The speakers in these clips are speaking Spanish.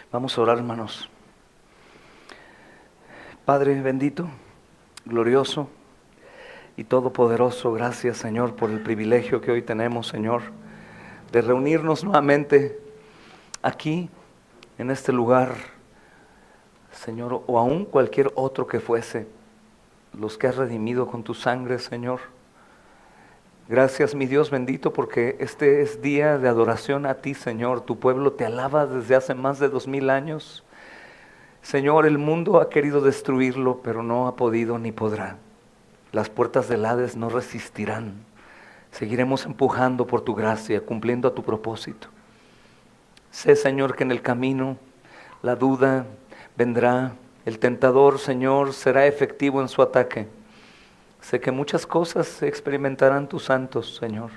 Vamos a orar, hermanos. Padre bendito, glorioso y todopoderoso, gracias, Señor, por el privilegio que hoy tenemos, Señor, de reunirnos nuevamente aquí, en este lugar, Señor, o aún cualquier otro que fuese, los que has redimido con tu sangre, Señor. Gracias, mi Dios bendito, porque este es día de adoración a ti, Señor. Tu pueblo te alaba desde hace más de 2000 años. Señor, el mundo ha querido destruirlo, pero no ha podido ni podrá. Las puertas del Hades no resistirán. Seguiremos empujando por tu gracia, cumpliendo a tu propósito. Sé, Señor, que en el camino la duda vendrá. El tentador, Señor, será efectivo en su ataque. Sé que muchas cosas experimentarán tus santos, Señor,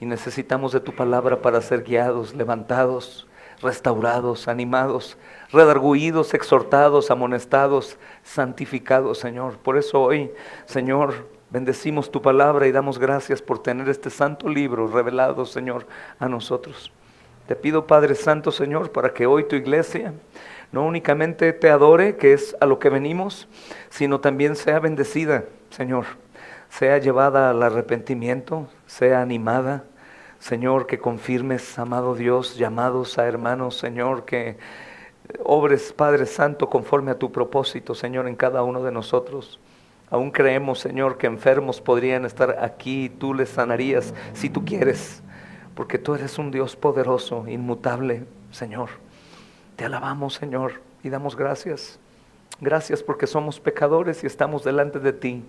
y necesitamos de tu palabra para ser guiados, levantados, restaurados, animados, redargüidos, exhortados, amonestados, santificados, Señor. Por eso hoy, Señor, bendecimos tu palabra y damos gracias por tener este santo libro revelado, Señor, a nosotros. Te pido, Padre Santo, Señor, para que hoy tu iglesia no únicamente te adore, que es a lo que venimos, sino también sea bendecida, Señor, sea llevada al arrepentimiento, sea animada, Señor, que confirmes, amado Dios, llamados a hermanos, Señor, que obres, Padre Santo, conforme a tu propósito, Señor, en cada uno de nosotros. Aún creemos, Señor, que enfermos podrían estar aquí y tú les sanarías si tú quieres, porque tú eres un Dios poderoso, inmutable, Señor. Te alabamos, Señor, y damos gracias. Gracias porque somos pecadores y estamos delante de ti.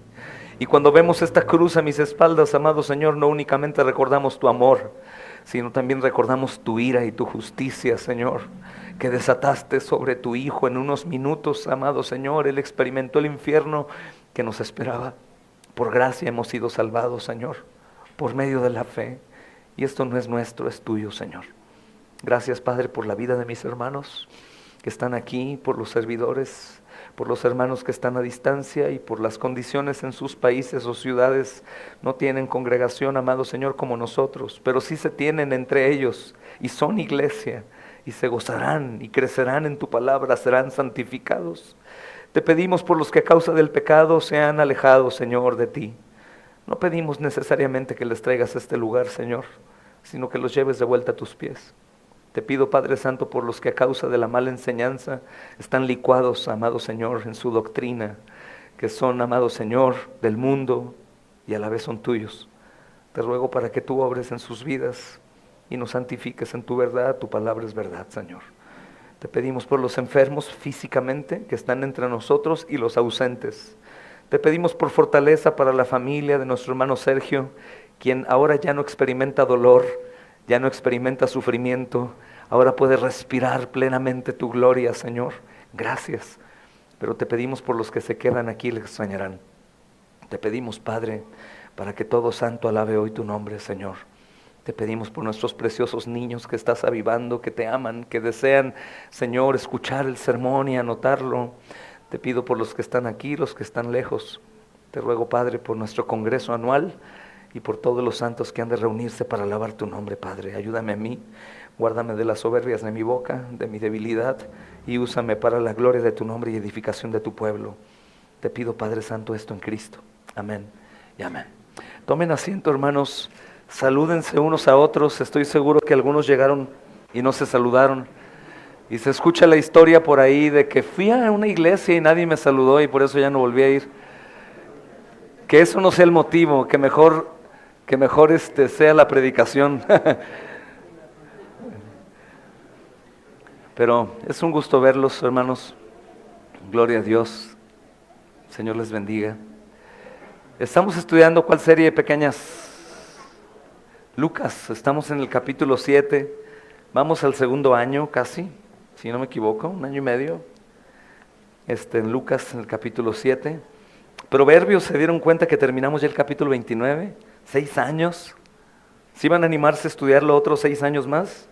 Y cuando vemos esta cruz a mis espaldas, amado Señor, no únicamente recordamos tu amor, sino también recordamos tu ira y tu justicia, Señor, que desataste sobre tu Hijo en unos minutos, amado Señor. Él experimentó el infierno que nos esperaba. Por gracia hemos sido salvados, Señor, por medio de la fe. Y esto no es nuestro, es tuyo, Señor. Gracias, Padre, por la vida de mis hermanos que están aquí, por los servidores, por los hermanos que están a distancia y por las condiciones en sus países o ciudades. No tienen congregación, amado Señor, como nosotros, pero sí se tienen entre ellos y son iglesia y se gozarán y crecerán en tu palabra, serán santificados. Te pedimos por los que a causa del pecado se han alejado, Señor, de ti. No pedimos necesariamente que les traigas a este lugar, Señor, sino que los lleves de vuelta a tus pies. Te pido, Padre Santo, por los que a causa de la mala enseñanza están licuados, amado Señor, en su doctrina, que son, amado Señor, del mundo y a la vez son tuyos. Te ruego para que tú obres en sus vidas y nos santifiques en tu verdad. Tu palabra es verdad, Señor. Te pedimos por los enfermos físicamente que están entre nosotros y los ausentes. Te pedimos por fortaleza para la familia de nuestro hermano Sergio, quien ahora ya no experimenta dolor, ya no experimenta sufrimiento, ahora puede respirar plenamente tu gloria, Señor. Gracias. Pero te pedimos por los que se quedan aquí, le extrañarán. Te pedimos, Padre, para que todo santo alabe hoy tu nombre, Señor. Te pedimos por nuestros preciosos niños que estás avivando, que te aman, que desean, Señor, escuchar el sermón y anotarlo. Te pido por los que están aquí, los que están lejos. Te ruego, Padre, por nuestro congreso anual y por todos los santos que han de reunirse para alabar tu nombre, Padre. Ayúdame a mí, guárdame de las soberbias de mi boca, de mi debilidad, y úsame para la gloria de tu nombre y edificación de tu pueblo. Te pido, Padre Santo, esto en Cristo. Amén y amén. Tomen asiento, hermanos, salúdense unos a otros. Estoy seguro que algunos llegaron y no se saludaron. Y se escucha la historia por ahí de que fui a una iglesia y nadie me saludó y por eso ya no volví a ir. Que eso no sea el motivo, que mejor sea la predicación. Pero es un gusto verlos, hermanos. Gloria a Dios. Señor les bendiga. Estamos estudiando ¿cuál serie, pequeñas? Lucas. Estamos en el capítulo 7. Vamos al segundo año casi, si no me equivoco, 1 año y medio. En Lucas, en el capítulo 7. Proverbios, ¿se dieron cuenta que terminamos ya el capítulo 29? 6 años. ¿Sí van a animarse a estudiarlo otros 6 años más?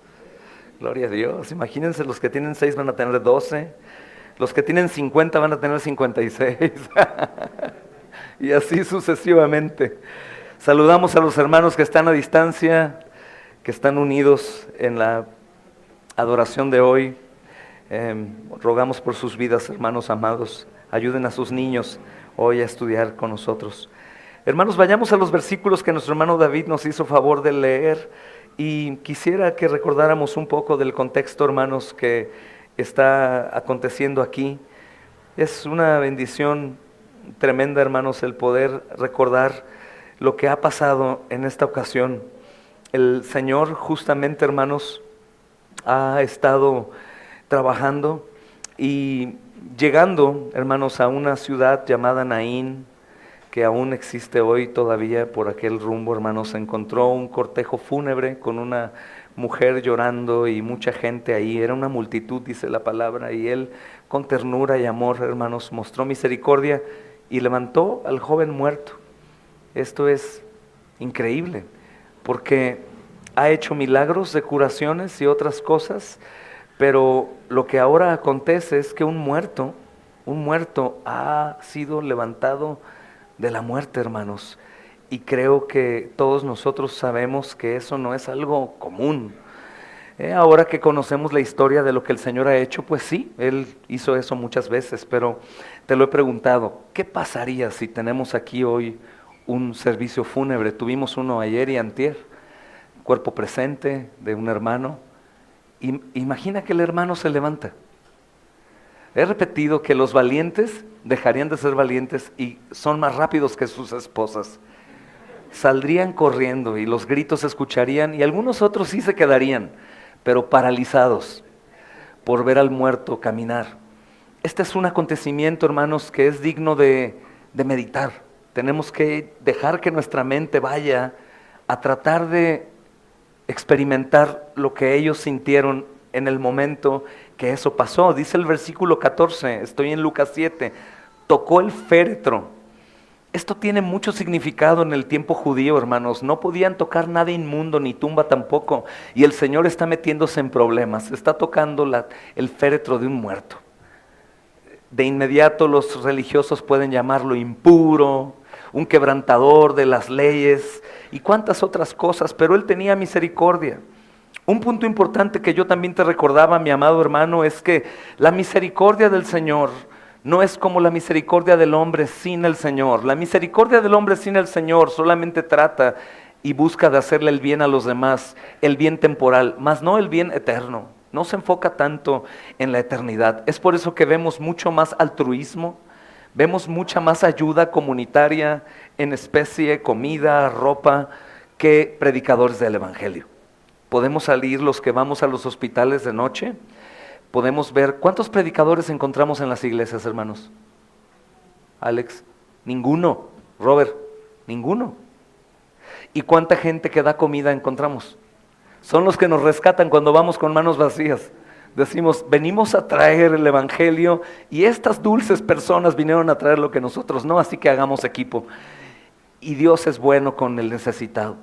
Gloria a Dios. Imagínense, los que tienen 6 van a tener 12. Los que tienen 50 van a tener 56. Y así sucesivamente. Saludamos a los hermanos que están a distancia, que están unidos en la adoración de hoy. Rogamos por sus vidas, hermanos amados. Ayuden a sus niños hoy a estudiar con nosotros. Hermanos, vayamos a los versículos que nuestro hermano David nos hizo favor de leer, y quisiera que recordáramos un poco del contexto, hermanos, que está aconteciendo aquí. Es una bendición tremenda, hermanos, el poder recordar lo que ha pasado en esta ocasión. El Señor justamente, hermanos, ha estado trabajando y llegando, hermanos, a una ciudad llamada Naín, que aún existe hoy todavía por aquel rumbo, hermanos. Se encontró un cortejo fúnebre con una mujer llorando y mucha gente ahí. Era una multitud, dice la palabra, y él con ternura y amor, hermanos, mostró misericordia y levantó al joven muerto. Esto es increíble, porque ha hecho milagros de curaciones y otras cosas, pero lo que ahora acontece es que un muerto ha sido levantado de la muerte, hermanos. Y creo que todos nosotros sabemos que eso no es algo común. Ahora que conocemos la historia de lo que el Señor ha hecho, pues sí, Él hizo eso muchas veces, pero te lo he preguntado, ¿qué pasaría si tenemos aquí hoy un servicio fúnebre? Tuvimos uno ayer y antier, cuerpo presente de un hermano. Imagina que el hermano se levanta. He repetido que los valientes dejarían de ser valientes y son más rápidos que sus esposas. Saldrían corriendo y los gritos se escucharían, y algunos otros sí se quedarían, pero paralizados por ver al muerto caminar. Este es un acontecimiento, hermanos, que es digno de meditar. Tenemos que dejar que nuestra mente vaya a tratar de experimentar lo que ellos sintieron en el momento que eso pasó. Dice el versículo 14, estoy en Lucas 7, tocó el féretro. Esto tiene mucho significado en el tiempo judío, hermanos. No podían tocar nada inmundo, ni tumba tampoco, y el Señor está metiéndose en problemas, está tocando el féretro de un muerto. De inmediato los religiosos pueden llamarlo impuro, un quebrantador de las leyes y cuantas otras cosas, pero Él tenía misericordia. Un punto importante que yo también te recordaba, mi amado hermano, es que la misericordia del Señor no es como la misericordia del hombre sin el Señor. La misericordia del hombre sin el Señor solamente trata y busca de hacerle el bien a los demás, el bien temporal, mas no el bien eterno. No se enfoca tanto en la eternidad. Es por eso que vemos mucho más altruismo, vemos mucha más ayuda comunitaria en especie, comida, ropa, que predicadores del Evangelio. Podemos salir los que vamos a los hospitales de noche, podemos ver, ¿cuántos predicadores encontramos en las iglesias, hermanos? Alex, ninguno. Robert, ninguno. ¿Y cuánta gente que da comida encontramos? Son los que nos rescatan cuando vamos con manos vacías. Decimos, venimos a traer el Evangelio y estas dulces personas vinieron a traer lo que nosotros no, así que hagamos equipo. Y Dios es bueno con el necesitado.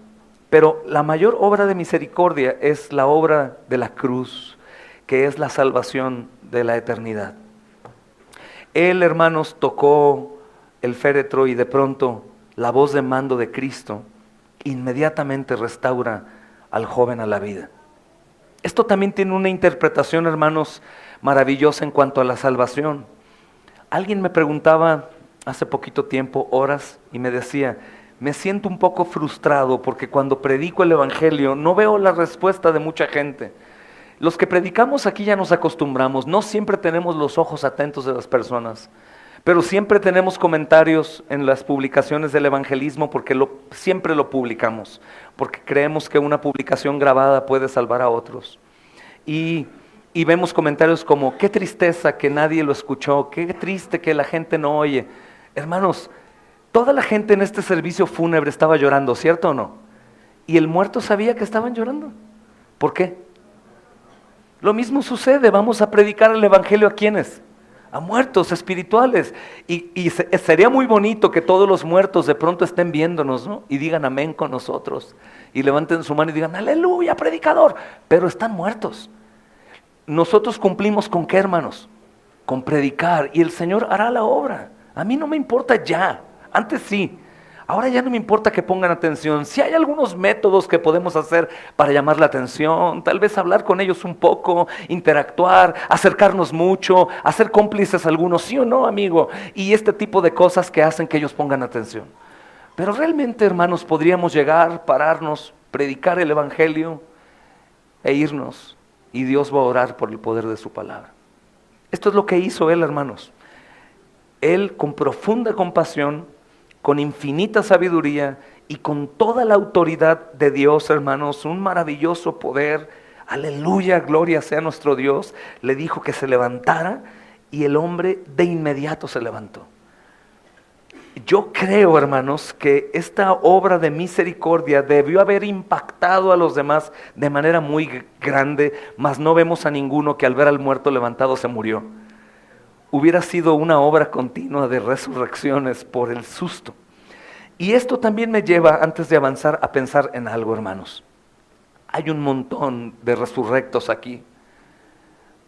Pero la mayor obra de misericordia es la obra de la cruz, que es la salvación de la eternidad. Él, hermanos, tocó el féretro y de pronto la voz de mando de Cristo inmediatamente restaura al joven a la vida. Esto también tiene una interpretación, hermanos, maravillosa en cuanto a la salvación. Alguien me preguntaba hace poquito tiempo, horas, y me decía, me siento un poco frustrado porque cuando predico el Evangelio no veo la respuesta de mucha gente. Los que predicamos aquí ya nos acostumbramos, no siempre tenemos los ojos atentos de las personas, pero siempre tenemos comentarios en las publicaciones del evangelismo porque siempre lo publicamos, porque creemos que una publicación grabada puede salvar a otros. Y vemos comentarios como, qué tristeza que nadie lo escuchó, qué triste que la gente no oye. Hermanos, toda la gente en este servicio fúnebre estaba llorando, ¿cierto o no? Y el muerto sabía que estaban llorando. ¿Por qué? Lo mismo sucede, vamos a predicar el evangelio a ¿quiénes? A muertos espirituales. Y sería muy bonito que todos los muertos de pronto estén viéndonos, ¿no? Y digan amén con nosotros. Y levanten su mano y digan, aleluya, predicador. Pero están muertos. Nosotros cumplimos con ¿qué, hermanos? Con predicar. Y el Señor hará la obra. A mí no me importa ya. Antes sí. Ahora ya no me importa que pongan atención. Si hay algunos métodos que podemos hacer para llamar la atención, tal vez hablar con ellos un poco, interactuar, acercarnos mucho, hacer cómplices algunos, sí o no, amigo, y este tipo de cosas que hacen que ellos pongan atención. Pero realmente, hermanos, podríamos llegar, pararnos, predicar el evangelio e irnos, y Dios va a orar por el poder de su palabra. Esto es lo que hizo Él, hermanos. Él, con profunda compasión, con infinita sabiduría y con toda la autoridad de Dios, hermanos, un maravilloso poder, aleluya, gloria sea nuestro Dios, le dijo que se levantara, y el hombre de inmediato se levantó. Yo creo, hermanos, que esta obra de misericordia debió haber impactado a los demás de manera muy grande, mas no vemos a ninguno que al ver al muerto levantado se murió. Hubiera sido una obra continua de resurrecciones por el susto. Y esto también me lleva, antes de avanzar, a pensar en algo, hermanos. Hay un montón de resurrectos aquí.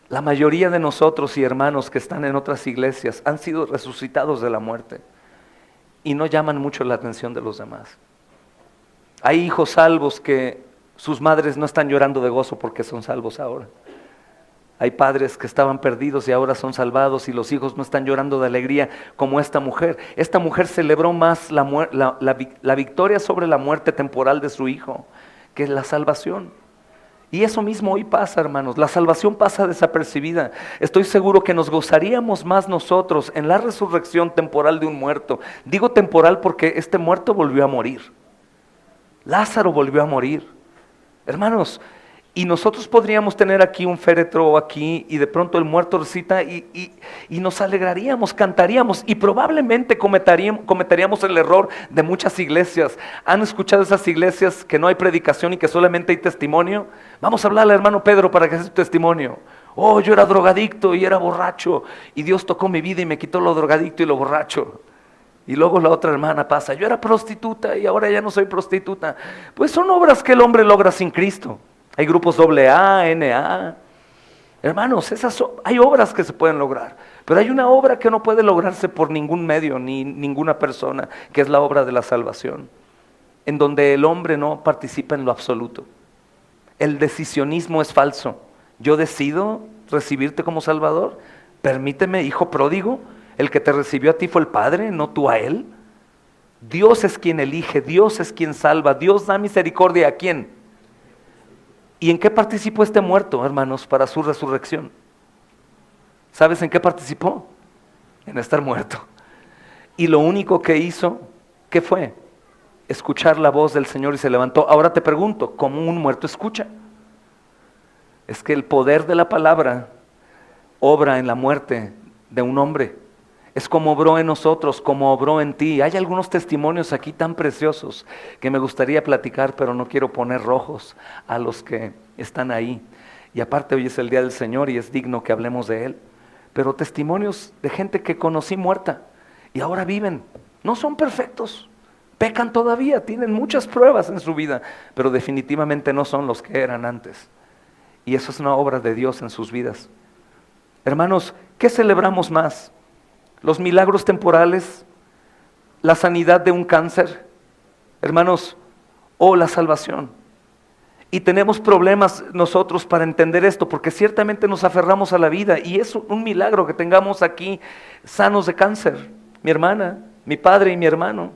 La mayoría de nosotros y hermanos que están en otras iglesias han sido resucitados de la muerte y no llaman mucho la atención de los demás. Hay hijos salvos que sus madres no están llorando de gozo porque son salvos ahora. Hay padres que estaban perdidos y ahora son salvados, y los hijos no están llorando de alegría como esta mujer. Esta mujer celebró más la victoria sobre la muerte temporal de su hijo que la salvación. Y eso mismo hoy pasa, hermanos. La salvación pasa desapercibida. Estoy seguro que nos gozaríamos más nosotros en la resurrección temporal de un muerto. Digo temporal porque este muerto volvió a morir. Lázaro volvió a morir. Hermanos, y nosotros podríamos tener aquí un féretro aquí, y de pronto el muerto recita y nos alegraríamos, cantaríamos, y probablemente cometeríamos el error de muchas iglesias. ¿Han escuchado esas iglesias que no hay predicación y que solamente hay testimonio? Vamos a hablarle al hermano Pedro para que sea su testimonio. Oh, yo era drogadicto y era borracho, y Dios tocó mi vida y me quitó lo drogadicto y lo borracho. Y luego la otra hermana pasa, yo era prostituta y ahora ya no soy prostituta. Pues son obras que el hombre logra sin Cristo. Hay grupos AA, NA. Hermanos, hay obras que se pueden lograr, pero hay una obra que no puede lograrse por ningún medio ni ninguna persona, que es la obra de la salvación, en donde el hombre no participa en lo absoluto. El decisionismo es falso. Yo decido recibirte como Salvador. Permíteme, hijo pródigo, el que te recibió a ti fue el Padre, no tú a él. Dios es quien elige, Dios es quien salva, Dios da misericordia ¿a quién? ¿Y en qué participó este muerto, hermanos, para su resurrección? ¿Sabes en qué participó? En estar muerto. Y lo único que hizo, ¿qué fue? Escuchar la voz del Señor y se levantó. Ahora te pregunto, ¿cómo un muerto escucha? Es que el poder de la palabra obra en la muerte de un hombre. Es como obró en nosotros, como obró en ti. Hay algunos testimonios aquí tan preciosos que me gustaría platicar, pero no quiero poner rojos a los que están ahí. Y aparte hoy es el día del Señor y es digno que hablemos de Él. Pero testimonios de gente que conocí muerta y ahora viven. No son perfectos, pecan todavía, tienen muchas pruebas en su vida, pero definitivamente no son los que eran antes. Y eso es una obra de Dios en sus vidas. Hermanos, ¿qué celebramos más? ¿Los milagros temporales? ¿La sanidad de un cáncer? Hermanos, o la salvación. Y tenemos problemas nosotros para entender esto, porque ciertamente nos aferramos a la vida, y es un milagro que tengamos aquí sanos de cáncer. Mi hermana, mi padre y mi hermano.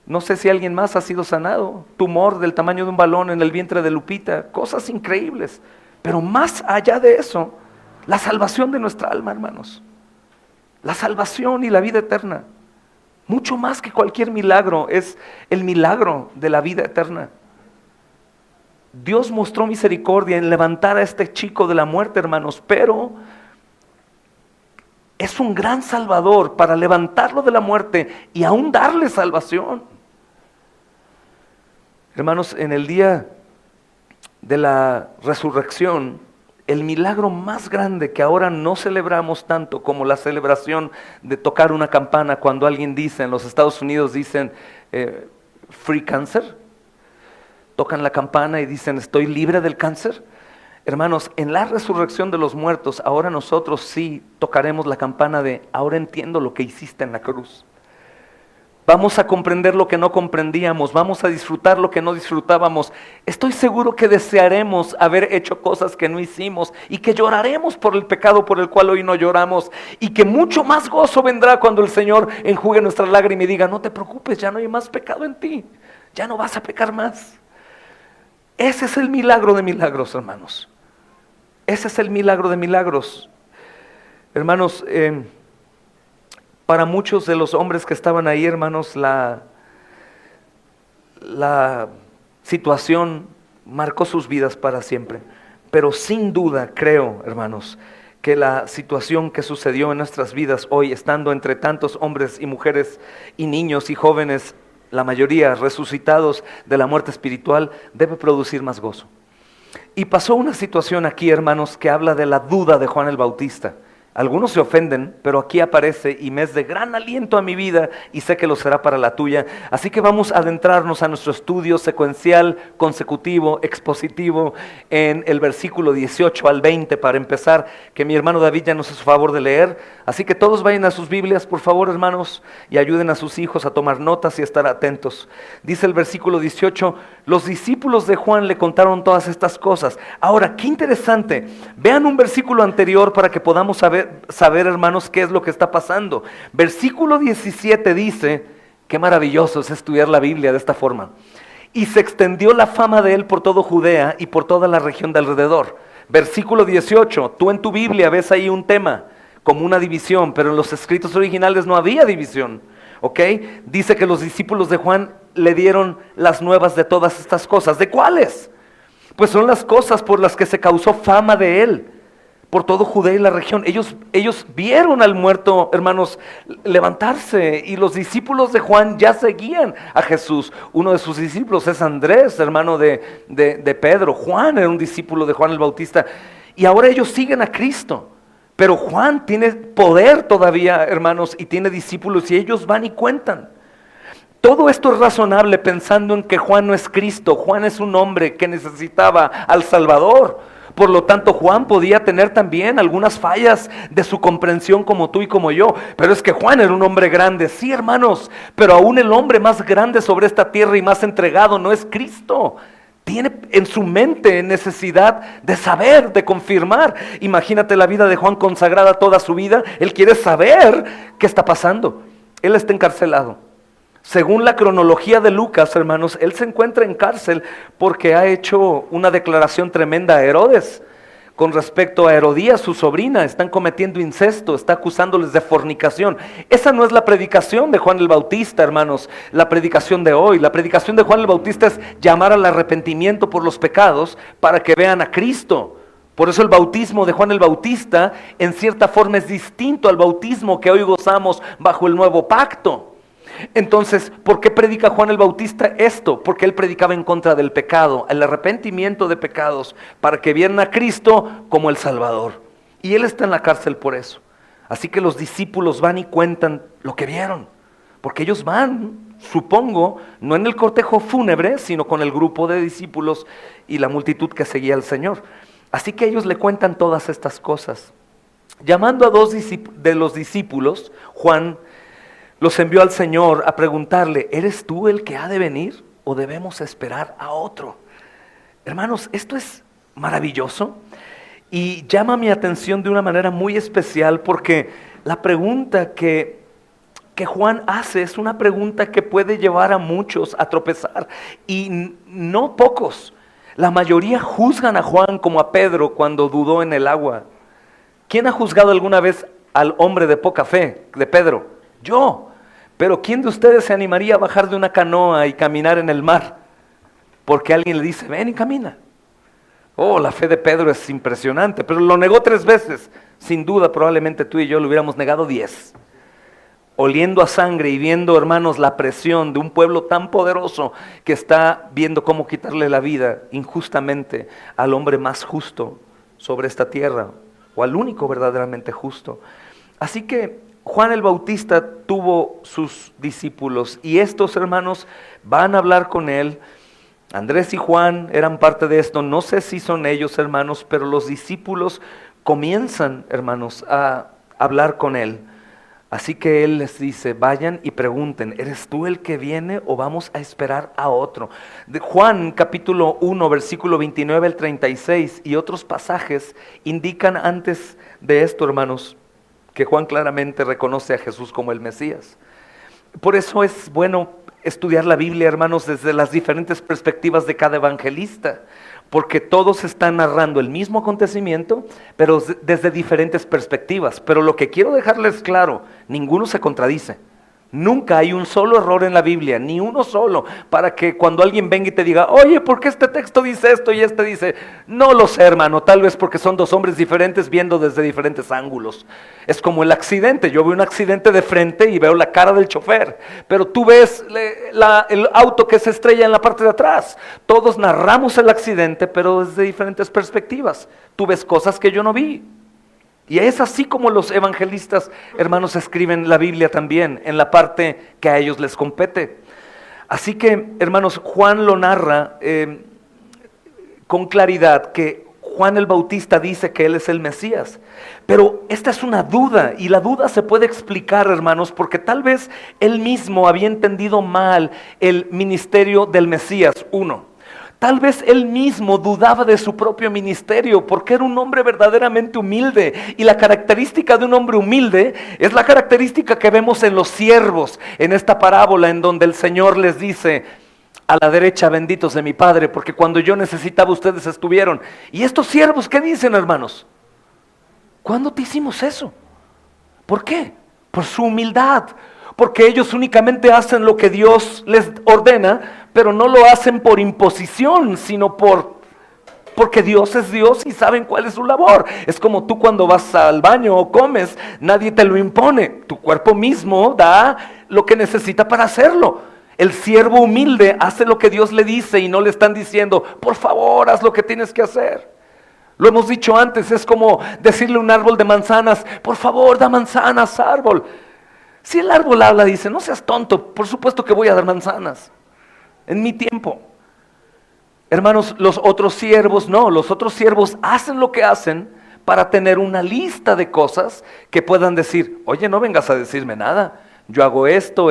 No sé si alguien más ha sido sanado. Tumor del tamaño de un balón en el vientre de Lupita. Cosas increíbles. Pero más allá de eso, la salvación de nuestra alma, hermanos. La salvación y la vida eterna. Mucho más que cualquier milagro, es el milagro de la vida eterna. Dios mostró misericordia en levantar a este chico de la muerte, hermanos, pero es un gran salvador para levantarlo de la muerte y aún darle salvación. Hermanos, en el día de la resurrección, el milagro más grande que ahora no celebramos tanto como la celebración de tocar una campana cuando alguien dice, en los Estados Unidos dicen free cancer, tocan la campana y dicen estoy libre del cáncer. Hermanos, en la resurrección de los muertos, ahora nosotros sí tocaremos la campana de ahora entiendo lo que hiciste en la cruz. Vamos a comprender lo que no comprendíamos, vamos a disfrutar lo que no disfrutábamos. Estoy seguro que desearemos haber hecho cosas que no hicimos y que lloraremos por el pecado por el cual hoy no lloramos, y que mucho más gozo vendrá cuando el Señor enjugue nuestra lágrima y diga: no te preocupes, ya no hay más pecado en ti, ya no vas a pecar más. Ese es el milagro de milagros, hermanos. Ese es el milagro de milagros. Hermanos, para muchos de los hombres que estaban ahí, hermanos, la situación marcó sus vidas para siempre. Pero sin duda creo, hermanos, que la situación que sucedió en nuestras vidas hoy, estando entre tantos hombres y mujeres y niños y jóvenes, la mayoría resucitados de la muerte espiritual, debe producir más gozo. Y pasó una situación aquí, hermanos, que habla de la duda de Juan el Bautista. Algunos se ofenden, pero aquí aparece y me es de gran aliento a mi vida y sé que lo será para la tuya. Así que vamos a adentrarnos a nuestro estudio secuencial, consecutivo, expositivo en el versículo 18 al 20 para empezar, que mi hermano David ya nos hizo favor de leer. Así que todos vayan a sus Biblias, por favor, hermanos, y ayuden a sus hijos a tomar notas y a estar atentos. Dice el versículo 18, los discípulos de Juan le contaron todas estas cosas. Ahora, qué interesante, vean un versículo anterior para que podamos saber, hermanos, qué es lo que está pasando. Versículo 17 dice, qué maravilloso es estudiar la Biblia de esta forma. Y se extendió la fama de él por todo Judea y por toda la región de alrededor. Versículo 18, tú en tu Biblia ves ahí un tema, como una división, pero en los escritos originales no había división. ¿Ok? Dice que los discípulos de Juan le dieron las nuevas de todas estas cosas. ¿De cuáles? Pues son las cosas por las que se causó fama de él por todo Judea y la región. Ellos vieron al muerto, hermanos, levantarse, y los discípulos de Juan ya seguían a Jesús. Uno de sus discípulos es Andrés, hermano de Pedro. Juan era un discípulo de Juan el Bautista, y ahora ellos siguen a Cristo. Pero Juan tiene poder todavía, hermanos, y tiene discípulos, y ellos van y cuentan. Todo esto es razonable pensando en que Juan no es Cristo. Juan es un hombre que necesitaba al Salvador. Por lo tanto, Juan podía tener también algunas fallas de su comprensión como tú y como yo. Pero es que Juan era un hombre grande, sí, hermanos, pero aún el hombre más grande sobre esta tierra y más entregado no es Cristo. Tiene en su mente necesidad de saber, de confirmar. Imagínate la vida de Juan consagrada toda su vida. Él quiere saber qué está pasando. Él está encarcelado. Según la cronología de Lucas, hermanos, él se encuentra en cárcel porque ha hecho una declaración tremenda a Herodes con respecto a Herodías, su sobrina. Están cometiendo incesto, está acusándoles de fornicación. Esa no es la predicación de Juan el Bautista, hermanos, la predicación de hoy. La predicación de Juan el Bautista es llamar al arrepentimiento por los pecados para que vean a Cristo. Por eso el bautismo de Juan el Bautista en cierta forma es distinto al bautismo que hoy gozamos bajo el nuevo pacto. Entonces, ¿por qué predica Juan el Bautista esto? Porque él predicaba en contra del pecado, el arrepentimiento de pecados, para que vieran a Cristo como el Salvador. Y él está en la cárcel por eso. Así que los discípulos van y cuentan lo que vieron, porque ellos van, supongo, no en el cortejo fúnebre, sino con el grupo de discípulos y la multitud que seguía al Señor. Así que ellos le cuentan todas estas cosas. Llamando a dos de los discípulos, Juan los envió al Señor a preguntarle, ¿eres tú el que ha de venir o debemos esperar a otro? Hermanos, esto es maravilloso y llama mi atención de una manera muy especial, porque la pregunta que Juan hace es una pregunta que puede llevar a muchos a tropezar, y no pocos. La mayoría juzgan a Juan como a Pedro cuando dudó en el agua. ¿Quién ha juzgado alguna vez al hombre de poca fe, de Pedro? Yo. Pero ¿quién de ustedes se animaría a bajar de una canoa y caminar en el mar? Porque alguien le dice, ven y camina. Oh, la fe de Pedro es impresionante, pero lo negó 3 veces. Sin duda, probablemente tú y yo lo hubiéramos negado 10. Oliendo a sangre y viendo, hermanos, la presión de un pueblo tan poderoso que está viendo cómo quitarle la vida injustamente al hombre más justo sobre esta tierra, o al único verdaderamente justo. Así que Juan el Bautista tuvo sus discípulos, y estos, hermanos, van a hablar con él. Andrés y Juan eran parte de esto. No sé si son ellos, hermanos, pero los discípulos comienzan, hermanos, a hablar con él, Así que Él les dice, vayan y pregunten, ¿eres tú el que viene o vamos a esperar a otro? De Juan capítulo 1, versículo 29 al 36 y otros pasajes indican antes de esto, hermanos, que Juan claramente reconoce a Jesús como el Mesías. Por eso es bueno estudiar la Biblia, hermanos, desde las diferentes perspectivas de cada evangelista, porque todos están narrando el mismo acontecimiento, pero desde diferentes perspectivas. Pero lo que quiero dejarles claro, ninguno se contradice. Nunca hay un solo error en la Biblia, ni uno solo, para que cuando alguien venga y te diga, oye, ¿por qué este texto dice esto y este dice? No lo sé, hermano, tal vez porque son dos hombres diferentes viendo desde diferentes ángulos. Es como el accidente, yo veo un accidente de frente y veo la cara del chofer, pero tú ves el auto que se estrella en la parte de atrás. Todos narramos el accidente, pero desde diferentes perspectivas. Tú ves cosas que yo no vi. Y es así como los evangelistas, hermanos, escriben la Biblia también, en la parte que a ellos les compete. Así que, hermanos, Juan lo narra con claridad, que Juan el Bautista dice que él es el Mesías. Pero esta es una duda, y la duda se puede explicar, hermanos, porque tal vez él mismo había entendido mal el ministerio del Mesías, uno. Tal vez él mismo dudaba de su propio ministerio porque era un hombre verdaderamente humilde. Y la característica de un hombre humilde es la característica que vemos en los siervos, en esta parábola en donde el Señor les dice, a la derecha benditos de mi Padre, porque cuando yo necesitaba ustedes estuvieron. Y estos siervos, ¿qué dicen, hermanos? ¿Cuándo te hicimos eso? ¿Por qué? Por su humildad. Porque ellos únicamente hacen lo que Dios les ordena, pero no lo hacen por imposición, sino porque Dios es Dios y saben cuál es su labor. Es como tú cuando vas al baño o comes, nadie te lo impone. Tu cuerpo mismo da lo que necesita para hacerlo. El siervo humilde hace lo que Dios le dice y no le están diciendo, por favor, haz lo que tienes que hacer. Lo hemos dicho antes, es como decirle a un árbol de manzanas, por favor, da manzanas, árbol. Si el árbol habla, dice, no seas tonto, por supuesto que voy a dar manzanas, en mi tiempo. Hermanos, los otros siervos no, los otros siervos hacen lo que hacen para tener una lista de cosas que puedan decir, oye, no vengas a decirme nada, yo hago esto,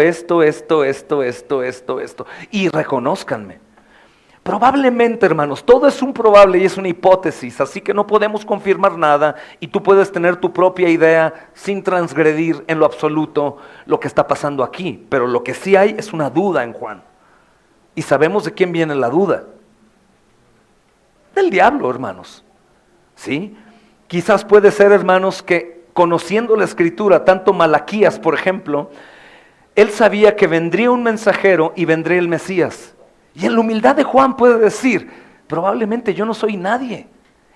y reconózcanme. Probablemente, hermanos, todo es un probable y es una hipótesis, así que no podemos confirmar nada y tú puedes tener tu propia idea sin transgredir en lo absoluto lo que está pasando aquí. Pero lo que sí hay es una duda en Juan. Y sabemos de quién viene la duda. Del diablo, hermanos. ¿Sí? Quizás puede ser, hermanos, que conociendo la Escritura, tanto Malaquías, por ejemplo, él sabía que vendría un mensajero y vendría el Mesías. Y en la humildad de Juan puede decir, probablemente yo no soy nadie,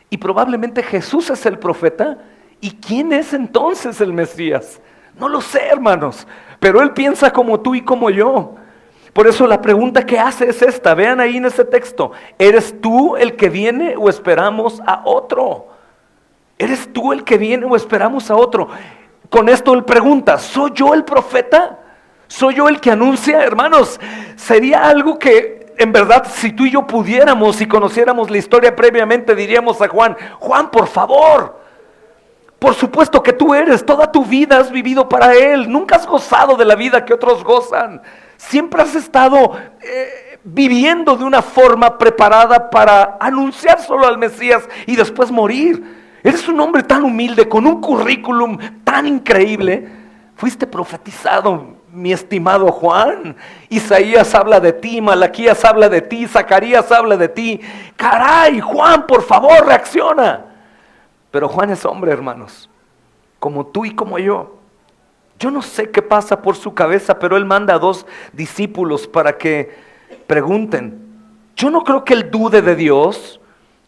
y probablemente Jesús es el profeta, ¿y quién es entonces el Mesías? No lo sé, hermanos, pero él piensa como tú y como yo. Por eso la pregunta que hace es esta, vean ahí en ese texto, ¿eres tú el que viene o esperamos a otro? ¿Eres tú el que viene o esperamos a otro? Con esto él pregunta, ¿soy yo el profeta? ¿Soy yo el que anuncia? Hermanos, sería algo que en verdad si tú y yo pudiéramos y conociéramos la historia previamente diríamos a Juan, Juan, por favor, por supuesto que tú eres, toda tu vida has vivido para Él, nunca has gozado de la vida que otros gozan, siempre has estado viviendo de una forma preparada para anunciar solo al Mesías y después morir. Eres un hombre tan humilde, con un currículum tan increíble, fuiste profetizado, mi estimado Juan. Isaías habla de ti, Malaquías habla de ti, Zacarías habla de ti. Caray, Juan, por favor, reacciona. Pero Juan es hombre, hermanos, como tú y como yo. Yo no sé qué pasa por su cabeza, pero él manda a 2 discípulos para que pregunten. Yo no creo que él dude de Dios.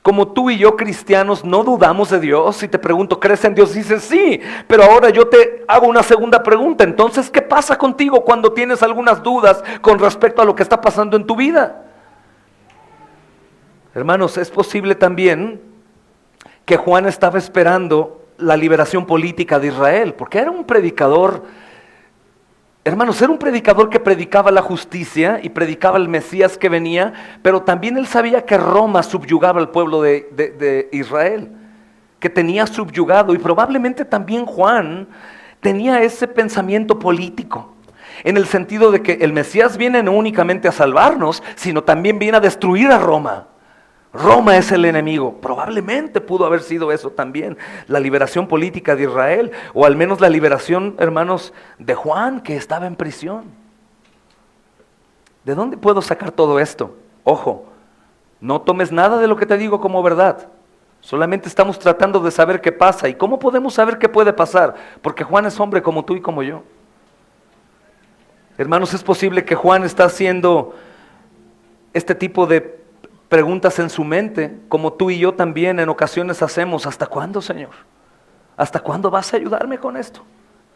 Como tú y yo cristianos no dudamos de Dios. Si te pregunto, ¿crees en Dios? Dices sí, pero ahora yo te hago una segunda pregunta. Entonces, ¿qué pasa contigo cuando tienes algunas dudas con respecto a lo que está pasando en tu vida? Hermanos, es posible también que Juan estaba esperando la liberación política de Israel, porque era un predicador. Hermanos, era un predicador que predicaba la justicia y predicaba el Mesías que venía, pero también él sabía que Roma subyugaba al pueblo de Israel, que tenía subyugado, y probablemente también Juan tenía ese pensamiento político, en el sentido de que el Mesías viene no únicamente a salvarnos, sino también viene a destruir a Roma. Roma es el enemigo. Probablemente pudo haber sido eso también, la liberación política de Israel, o al menos la liberación, hermanos, de Juan, que estaba en prisión. ¿De dónde puedo sacar todo esto? Ojo, no tomes nada de lo que te digo como verdad. Solamente estamos tratando de saber qué pasa. ¿Y cómo podemos saber qué puede pasar? Porque Juan es hombre como tú y como yo. Hermanos, es posible que Juan está haciendo este tipo de preguntas en su mente, como tú y yo también en ocasiones hacemos. ¿Hasta cuándo, Señor? ¿Hasta cuándo vas a ayudarme con esto?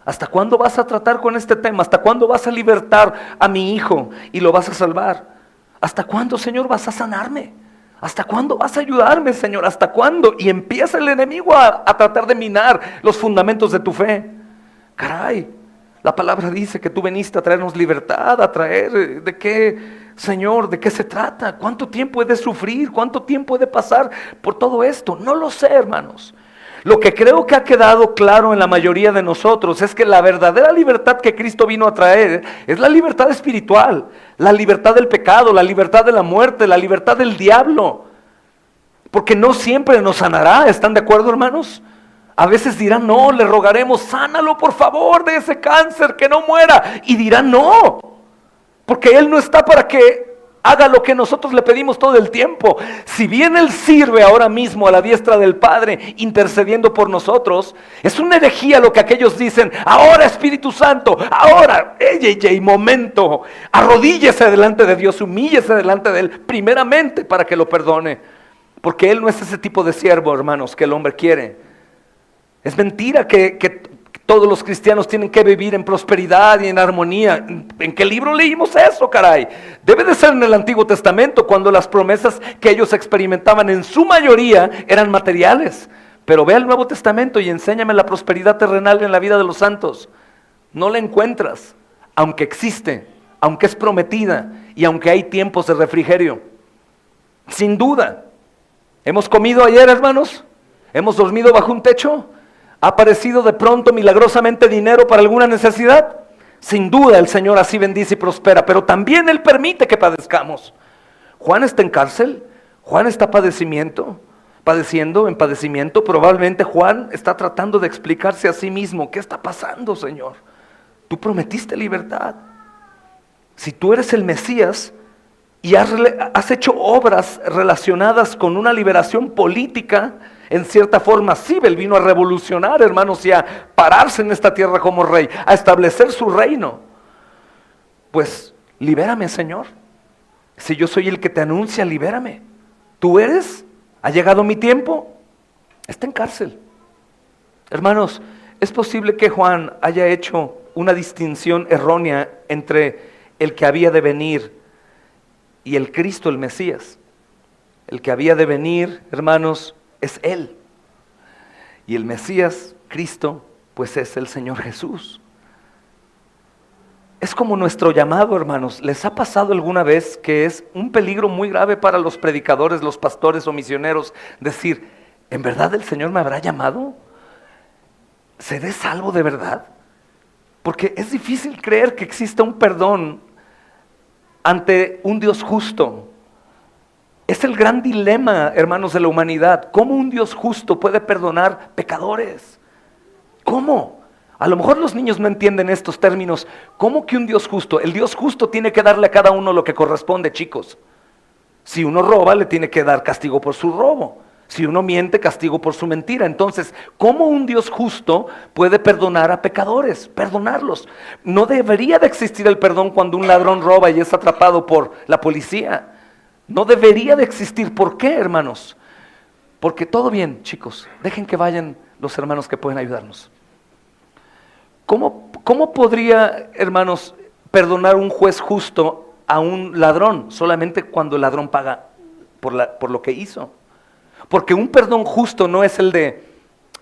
¿Hasta cuándo vas a tratar con este tema? ¿Hasta cuándo vas a libertar a mi hijo y lo vas a salvar? ¿Hasta cuándo, Señor, vas a sanarme? ¿Hasta cuándo vas a ayudarme, Señor? ¿Hasta cuándo? Y empieza el enemigo a tratar de minar los fundamentos de tu fe. Caray, la palabra dice que tú veniste a traernos libertad, a traer, ¿de qué, Señor? ¿De qué se trata? ¿Cuánto tiempo he de sufrir? ¿Cuánto tiempo he de pasar por todo esto? No lo sé, hermanos. Lo que creo que ha quedado claro en la mayoría de nosotros es que la verdadera libertad que Cristo vino a traer es la libertad espiritual, la libertad del pecado, la libertad de la muerte, la libertad del diablo. Porque no siempre nos sanará, ¿están de acuerdo, hermanos? A veces dirán, no, le rogaremos, sánalo por favor de ese cáncer, que no muera. Y dirán, no, porque Él no está para que haga lo que nosotros le pedimos todo el tiempo. Si bien Él sirve ahora mismo a la diestra del Padre, intercediendo por nosotros, es una herejía lo que aquellos dicen, ahora Espíritu Santo, ahora, momento, arrodíllese delante de Dios, humíllese delante de Él, primeramente para que lo perdone. Porque Él no es ese tipo de siervo, hermanos, que el hombre quiere. Es mentira que todos los cristianos tienen que vivir en prosperidad y en armonía. ¿En qué libro leímos eso, caray? Debe de ser en el Antiguo Testamento, cuando las promesas que ellos experimentaban en su mayoría eran materiales. Pero ve al Nuevo Testamento y enséñame la prosperidad terrenal en la vida de los santos. No la encuentras, aunque existe, aunque es prometida y aunque hay tiempos de refrigerio. Sin duda. ¿Hemos comido ayer, hermanos? ¿Hemos dormido bajo un techo? ¿Ha aparecido de pronto milagrosamente dinero para alguna necesidad? Sin duda el Señor así bendice y prospera, pero también Él permite que padezcamos. Juan está en cárcel, Juan está padeciendo en padecimiento. Probablemente Juan está tratando de explicarse a sí mismo, ¿qué está pasando, Señor? Tú prometiste libertad. Si tú eres el Mesías y has hecho obras relacionadas con una liberación política, en cierta forma, sí, Él vino a revolucionar, hermanos, y a pararse en esta tierra como rey, a establecer su reino. Pues, libérame, Señor. Si yo soy el que te anuncia, libérame. ¿Tú eres? ¿Ha llegado mi tiempo? Está en cárcel. Hermanos, es posible que Juan haya hecho una distinción errónea entre el que había de venir y el Cristo, el Mesías. El que había de venir, hermanos, es Él. Y el Mesías, Cristo, pues es el Señor Jesús. Es como nuestro llamado, hermanos. ¿Les ha pasado alguna vez que es un peligro muy grave para los predicadores, los pastores o misioneros decir, ¿en verdad el Señor me habrá llamado? ¿Seré salvo de verdad? Porque es difícil creer que exista un perdón ante un Dios justo. Es el gran dilema, hermanos, de la humanidad. ¿Cómo un Dios justo puede perdonar pecadores? ¿Cómo? A lo mejor los niños no entienden estos términos. ¿Cómo que un Dios justo? El Dios justo tiene que darle a cada uno lo que corresponde, chicos. Si uno roba, le tiene que dar castigo por su robo. Si uno miente, castigo por su mentira. Entonces, ¿cómo un Dios justo puede perdonar a pecadores? Perdonarlos. No debería de existir el perdón cuando un ladrón roba y es atrapado por la policía. No debería de existir. ¿Por qué, hermanos? Porque todo bien, chicos. Dejen que vayan los hermanos que pueden ayudarnos. ¿Cómo podría, hermanos, perdonar un juez justo a un ladrón? Solamente cuando el ladrón paga por lo que hizo. Porque un perdón justo no es el de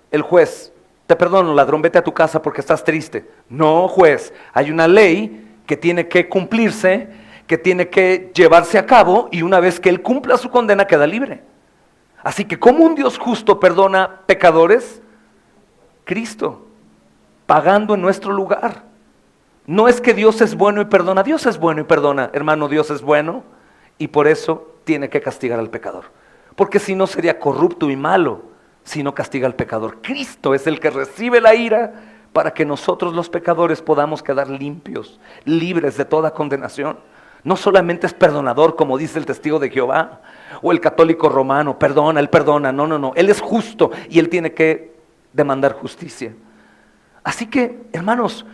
el juez. Te perdono, ladrón, vete a tu casa porque estás triste. No, juez. Hay una ley que tiene que cumplirse, que tiene que llevarse a cabo, y una vez que él cumpla su condena queda libre. Así que ¿cómo un Dios justo perdona pecadores? Cristo pagando en nuestro lugar. No es que Dios es bueno y perdona. Dios es bueno y perdona. Hermano, Dios es bueno y por eso tiene que castigar al pecador. Porque si no sería corrupto y malo si no castiga al pecador. Cristo es el que recibe la ira para que nosotros los pecadores podamos quedar limpios, libres de toda condenación. No solamente es perdonador, como dice el testigo de Jehová o el católico romano, perdona, Él perdona. No, Él es justo y Él tiene que demandar justicia. Así que, hermanos,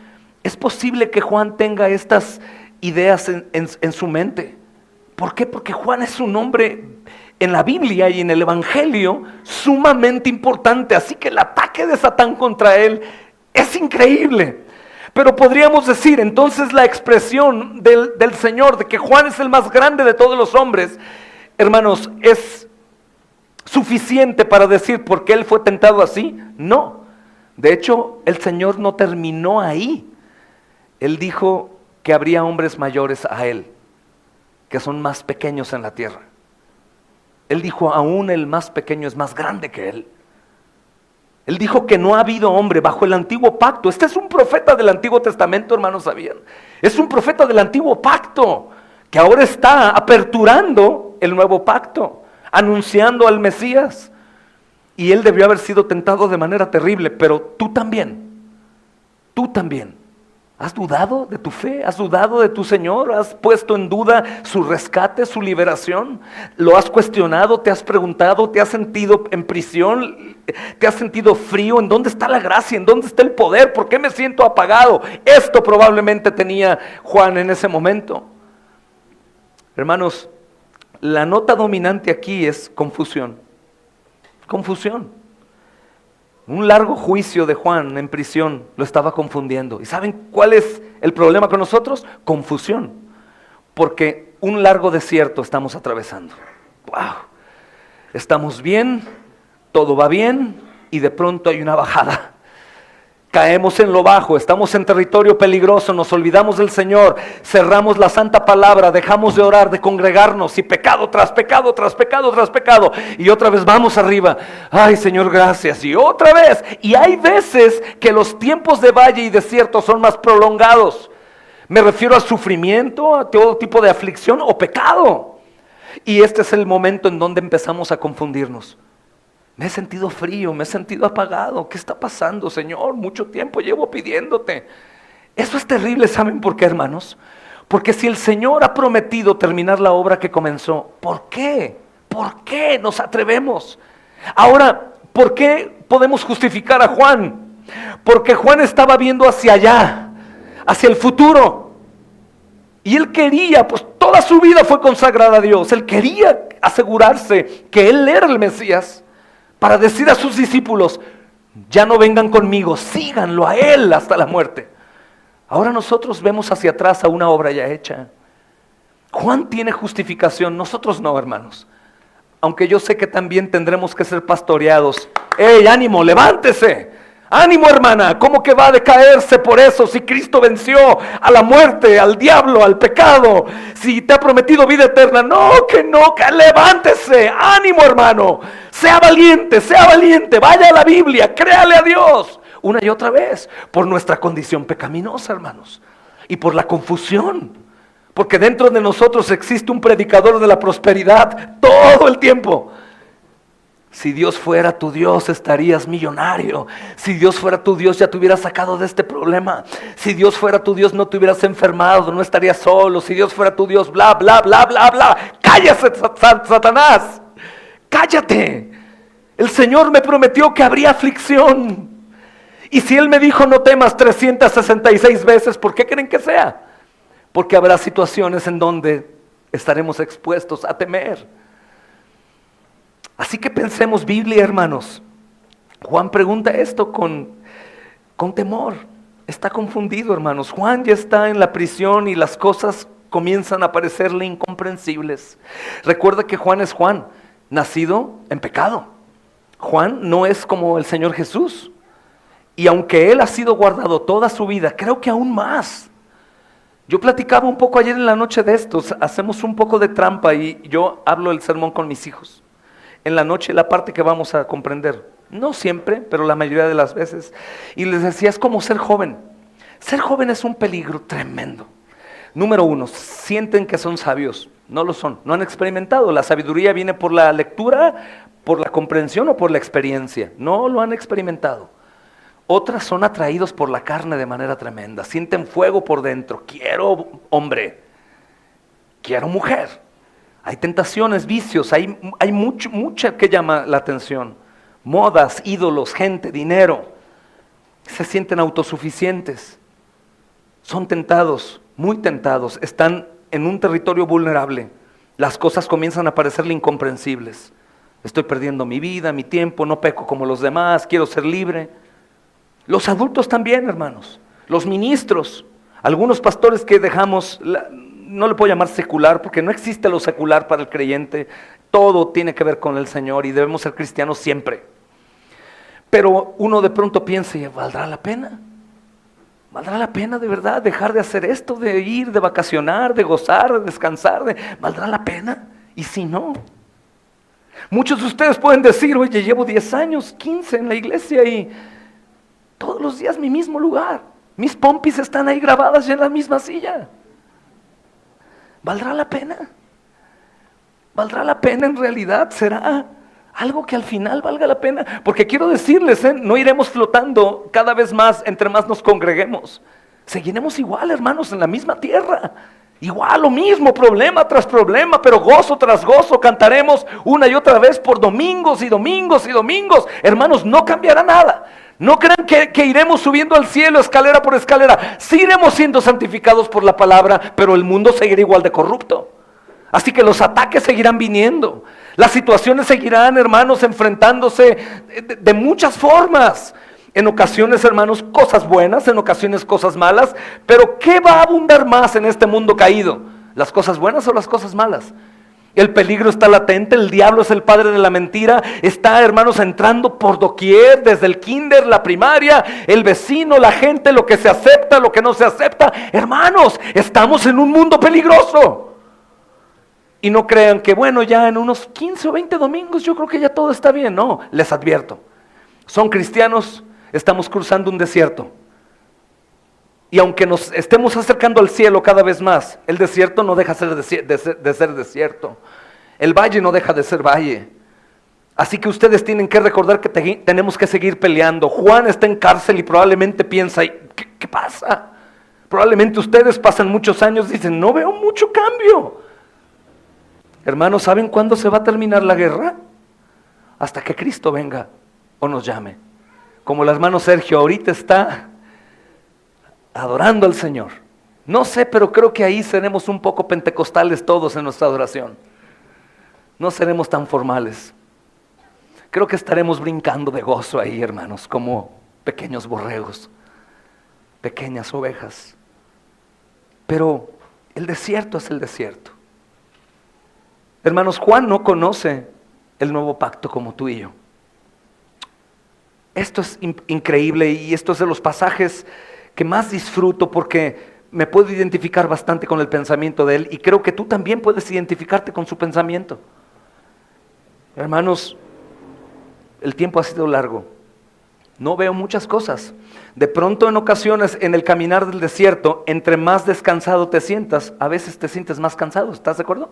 es posible que Juan tenga estas ideas en su mente. ¿Por qué? Porque Juan es un hombre en la Biblia y en el Evangelio sumamente importante. Así que el ataque de Satán contra él es increíble. Pero podríamos decir, entonces la expresión del Señor de que Juan es el más grande de todos los hombres, hermanos, ¿es suficiente para decir por qué él fue tentado así? No. De hecho, el Señor no terminó ahí. Él dijo que habría hombres mayores a él, que son más pequeños en la tierra. Él dijo, aún el más pequeño es más grande que él. Él dijo que no ha habido hombre bajo el antiguo pacto. Este es un profeta del Antiguo Testamento, hermanos, ¿sabían? Es un profeta del antiguo pacto, que ahora está aperturando el nuevo pacto, anunciando al Mesías. Y él debió haber sido tentado de manera terrible, pero tú también. ¿Has dudado de tu fe? ¿Has dudado de tu Señor? ¿Has puesto en duda su rescate, su liberación? ¿Lo has cuestionado? ¿Te has preguntado? ¿Te has sentido en prisión? ¿Te has sentido frío? ¿En dónde está la gracia? ¿En dónde está el poder? ¿Por qué me siento apagado? Esto probablemente tenía Juan en ese momento. Hermanos, la nota dominante aquí es confusión. Confusión. Un largo juicio de Juan en prisión lo estaba confundiendo. ¿Y saben cuál es el problema con nosotros? Confusión. Porque un largo desierto estamos atravesando. ¡Wow! Estamos bien, todo va bien y de pronto hay una bajada. Caemos en lo bajo, estamos en territorio peligroso, nos olvidamos del Señor, cerramos la santa palabra, dejamos de orar, de congregarnos y pecado tras pecado, tras pecado, tras pecado. Y otra vez vamos arriba, ay Señor gracias, y otra vez. Y hay veces que los tiempos de valle y desierto son más prolongados. Me refiero al sufrimiento, a todo tipo de aflicción o pecado. Y este es el momento en donde empezamos a confundirnos. Me he sentido frío, me he sentido apagado. ¿Qué está pasando, Señor? Mucho tiempo llevo pidiéndote. Eso es terrible, ¿saben por qué, hermanos? Porque si el Señor ha prometido terminar la obra que comenzó, ¿por qué? ¿Por qué nos atrevemos? Ahora, ¿por qué podemos justificar a Juan? Porque Juan estaba viendo hacia allá, hacia el futuro. Y él quería, pues toda su vida fue consagrada a Dios. Él quería asegurarse que él era el Mesías. Para decir a sus discípulos, ya no vengan conmigo, síganlo a Él hasta la muerte. Ahora nosotros vemos hacia atrás a una obra ya hecha. Juan tiene justificación, nosotros no, hermanos. Aunque yo sé que también tendremos que ser pastoreados. ¡Ey, ánimo, levántese! ¡Ánimo, hermana! ¿Cómo que va a decaerse por eso si Cristo venció a la muerte, al diablo, al pecado? Si te ha prometido vida eterna. No, que levántese. ¡Ánimo, hermano! Sea valiente, vaya a la Biblia, créale a Dios. Una y otra vez, por nuestra condición pecaminosa, hermanos. Y por la confusión. Porque dentro de nosotros existe un predicador de la prosperidad todo el tiempo. Si Dios fuera tu Dios, estarías millonario. Si Dios fuera tu Dios, ya te hubieras sacado de este problema. Si Dios fuera tu Dios, no te hubieras enfermado, no estarías solo. Si Dios fuera tu Dios, bla, bla, bla, bla, bla. ¡Cállate, Satanás! ¡Cállate! El Señor me prometió que habría aflicción. Y si Él me dijo no temas 366 veces, ¿por qué creen que sea? Porque habrá situaciones en donde estaremos expuestos a temer. Así que pensemos Biblia, hermanos. Juan pregunta esto con temor. Está confundido, hermanos. Juan ya está en la prisión y las cosas comienzan a parecerle incomprensibles. Recuerda que Juan es Juan, nacido en pecado. Juan no es como el Señor Jesús. Y aunque él ha sido guardado toda su vida, creo que aún más. Yo platicaba un poco ayer en la noche de estos. Hacemos un poco de trampa y yo hablo el sermón con mis hijos. En la noche la parte que vamos a comprender. No siempre, pero la mayoría de las veces. Y les decía, es como ser joven. Ser joven es un peligro tremendo. Número uno, sienten que son sabios. No lo son, no han experimentado. La sabiduría viene por la lectura, por la comprensión o por la experiencia. No lo han experimentado. Otras son atraídos por la carne de manera tremenda. Sienten fuego por dentro. Quiero hombre, quiero mujer. Hay tentaciones, vicios, hay mucha que llama la atención. Modas, ídolos, gente, dinero. Se sienten autosuficientes. Son tentados, muy tentados. Están en un territorio vulnerable. Las cosas comienzan a parecerle incomprensibles. Estoy perdiendo mi vida, mi tiempo, no peco como los demás, quiero ser libre. Los adultos también, hermanos. Los ministros, algunos pastores que dejamos, no le puedo llamar secular porque no existe lo secular para el creyente. Todo tiene que ver con el Señor y debemos ser cristianos siempre. Pero uno de pronto piensa, ¿valdrá la pena? ¿Valdrá la pena de verdad dejar de hacer esto, de ir, de vacacionar, de gozar, de descansar? ¿Valdrá la pena? ¿Y si no? Muchos de ustedes pueden decir, oye, llevo 10 años, 15 en la iglesia y todos los días mi mismo lugar. Mis pompis están ahí grabadas en la misma silla. ¿Valdrá la pena? ¿Valdrá la pena en realidad? ¿Será algo que al final valga la pena? Porque quiero decirles, no iremos flotando cada vez más entre más nos congreguemos. Seguiremos igual, hermanos, en la misma tierra. Igual, lo mismo, problema tras problema, pero gozo tras gozo. Cantaremos una y otra vez por domingos y domingos y domingos. Hermanos, no cambiará nada. No crean que iremos subiendo al cielo escalera por escalera. Sí iremos siendo santificados por la palabra, pero el mundo seguirá igual de corrupto. Así que los ataques seguirán viniendo. Las situaciones seguirán, hermanos, enfrentándose de muchas formas. En ocasiones, hermanos, cosas buenas, en ocasiones cosas malas. Pero ¿qué va a abundar más en este mundo caído? ¿Las cosas buenas o las cosas malas? El peligro está latente, el diablo es el padre de la mentira, está, hermanos, entrando por doquier, desde el kinder, la primaria, el vecino, la gente, lo que se acepta, lo que no se acepta. Hermanos, estamos en un mundo peligroso. Y no crean que, bueno, ya en unos 15 o 20 domingos yo creo que ya todo está bien. No, les advierto, son cristianos, estamos cruzando un desierto. Y aunque nos estemos acercando al cielo cada vez más, el desierto no deja de ser desierto. El valle no deja de ser valle. Así que ustedes tienen que recordar que tenemos que seguir peleando. Juan está en cárcel y probablemente piensa, ¿qué pasa? Probablemente ustedes pasan muchos años y dicen, no veo mucho cambio. Hermanos, ¿saben cuándo se va a terminar la guerra? Hasta que Cristo venga o nos llame. Como el hermano Sergio ahorita está adorando al Señor. No sé, pero creo que ahí seremos un poco pentecostales todos en nuestra adoración. No seremos tan formales. Creo que estaremos brincando de gozo ahí, hermanos, como pequeños borregos, pequeñas ovejas. Pero el desierto es el desierto. Hermanos, Juan no conoce el nuevo pacto como tú y yo. Esto es increíble y esto es de los pasajes que más disfruto porque me puedo identificar bastante con el pensamiento de él y creo que tú también puedes identificarte con su pensamiento. Hermanos, el tiempo ha sido largo. No veo muchas cosas. De pronto en ocasiones en el caminar del desierto, entre más descansado te sientas, a veces te sientes más cansado. ¿Estás de acuerdo?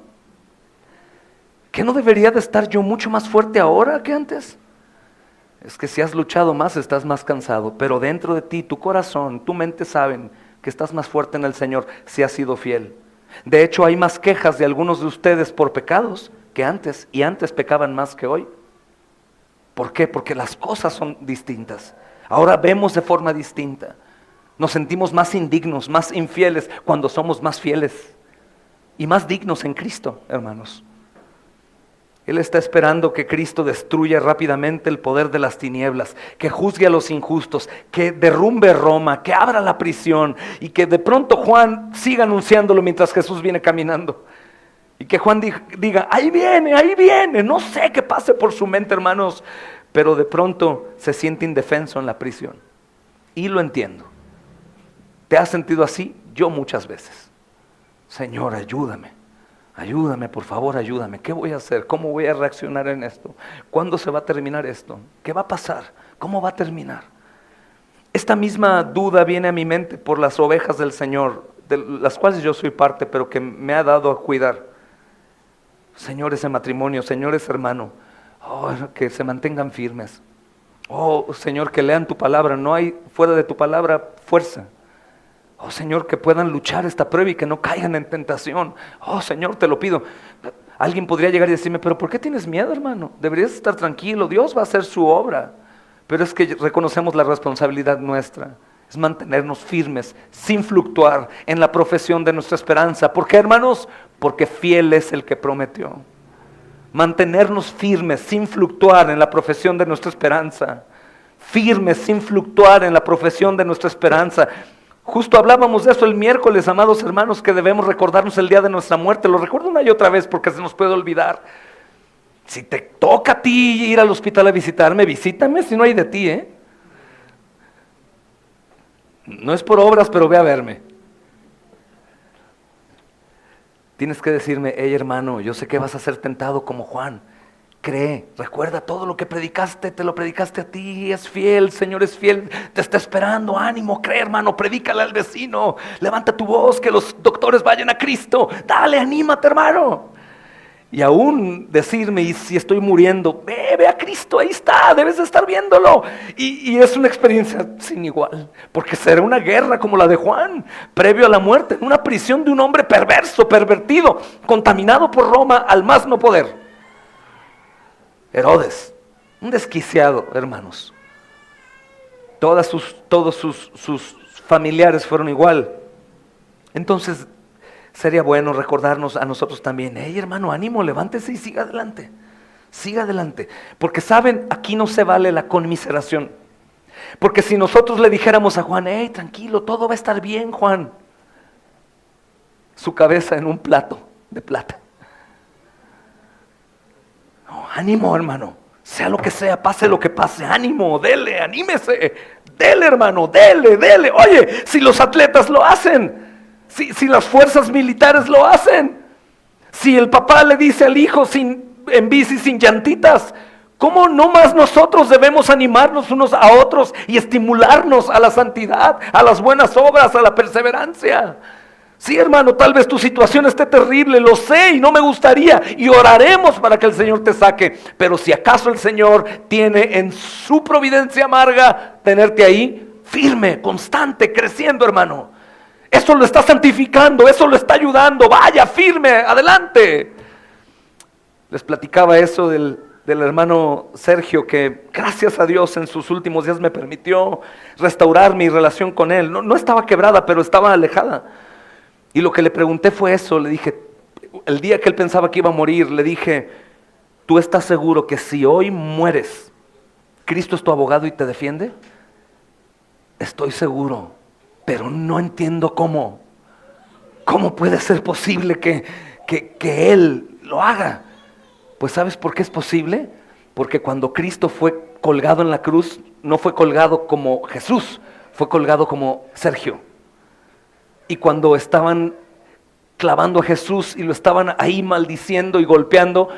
¿Que no debería de estar yo mucho más fuerte ahora que antes? Es que si has luchado más, estás más cansado, pero dentro de ti, tu corazón, tu mente saben que estás más fuerte en el Señor si has sido fiel. De hecho, hay más quejas de algunos de ustedes por pecados que antes, y antes pecaban más que hoy. ¿Por qué? Porque las cosas son distintas. Ahora vemos de forma distinta. Nos sentimos más indignos, más infieles, cuando somos más fieles y más dignos en Cristo, hermanos. Él está esperando que Cristo destruya rápidamente el poder de las tinieblas, que juzgue a los injustos, que derrumbe Roma, que abra la prisión y que de pronto Juan siga anunciándolo mientras Jesús viene caminando. Y que Juan diga, ahí viene, no sé qué pase por su mente, hermanos, pero de pronto se siente indefenso en la prisión. Y lo entiendo. ¿Te has sentido así? Yo muchas veces. Señor, ayúdame. Ayúdame, por favor, ayúdame. ¿Qué voy a hacer? ¿Cómo voy a reaccionar en esto? ¿Cuándo se va a terminar esto? ¿Qué va a pasar? ¿Cómo va a terminar? Esta misma duda viene a mi mente por las ovejas del Señor, de las cuales yo soy parte, pero que me ha dado a cuidar. Señores en matrimonio, señores hermano, que se mantengan firmes. Oh, Señor, que lean tu palabra, no hay fuera de tu palabra fuerza. Oh, Señor, que puedan luchar esta prueba y que no caigan en tentación. Oh, Señor, te lo pido. Alguien podría llegar y decirme, pero ¿por qué tienes miedo, hermano? Deberías estar tranquilo, Dios va a hacer su obra. Pero es que reconocemos la responsabilidad nuestra, es mantenernos firmes, sin fluctuar en la profesión de nuestra esperanza. ¿Por qué, hermanos? Porque fiel es el que prometió. Mantenernos firmes, sin fluctuar en la profesión de nuestra esperanza. Firmes, sin fluctuar en la profesión de nuestra esperanza. Justo hablábamos de eso el miércoles, amados hermanos, que debemos recordarnos el día de nuestra muerte. Lo recuerdo una y otra vez porque se nos puede olvidar. Si te toca a ti ir al hospital a visitarme, visítame si no hay de ti, ¿eh? No es por obras, pero ve a verme. Tienes que decirme, hey hermano, yo sé que vas a ser tentado como Juan. Cree, recuerda todo lo que predicaste, te lo predicaste a ti, es fiel, Señor es fiel, te está esperando, ánimo, cree hermano, predícale al vecino, levanta tu voz, que los doctores vayan a Cristo, dale, anímate hermano. Y aún decirme, y si estoy muriendo, ve a Cristo, ahí está, debes de estar viéndolo. Y es una experiencia sin igual, porque será una guerra como la de Juan, previo a la muerte, en una prisión de un hombre perverso, pervertido, contaminado por Roma al más no poder. Herodes, un desquiciado, hermanos. Todos sus familiares fueron igual. Entonces, sería bueno recordarnos a nosotros también, hey hermano, ánimo, levántese y siga adelante. Siga adelante. Porque saben, aquí no se vale la conmiseración. Porque si nosotros le dijéramos a Juan, hey, tranquilo, todo va a estar bien, Juan. Su cabeza en un plato de plata. No, ánimo, hermano. Sea lo que sea, pase lo que pase, ánimo, dele, anímese. Dele, hermano, dele. Oye, si los atletas lo hacen. Si las fuerzas militares lo hacen, si el papá le dice al hijo en bici sin llantitas, ¿cómo no más nosotros debemos animarnos unos a otros y estimularnos a la santidad, a las buenas obras, a la perseverancia? Sí, hermano, tal vez tu situación esté terrible, lo sé y no me gustaría, y oraremos para que el Señor te saque, pero si acaso el Señor tiene en su providencia amarga tenerte ahí, firme, constante, creciendo, hermano. Eso lo está santificando, eso lo está ayudando, vaya firme, adelante. Les platicaba eso del hermano Sergio, que gracias a Dios en sus últimos días me permitió restaurar mi relación con él. No estaba quebrada, pero estaba alejada. Y lo que le pregunté fue eso, le dije, el día que él pensaba que iba a morir, le dije, ¿tú estás seguro que si hoy mueres, Cristo es tu abogado y te defiende? Estoy seguro. Pero no entiendo cómo puede ser posible que Él lo haga. Pues ¿sabes por qué es posible? Porque cuando Cristo fue colgado en la cruz, no fue colgado como Jesús, fue colgado como Sergio. Y cuando estaban clavando a Jesús y lo estaban ahí maldiciendo y golpeando,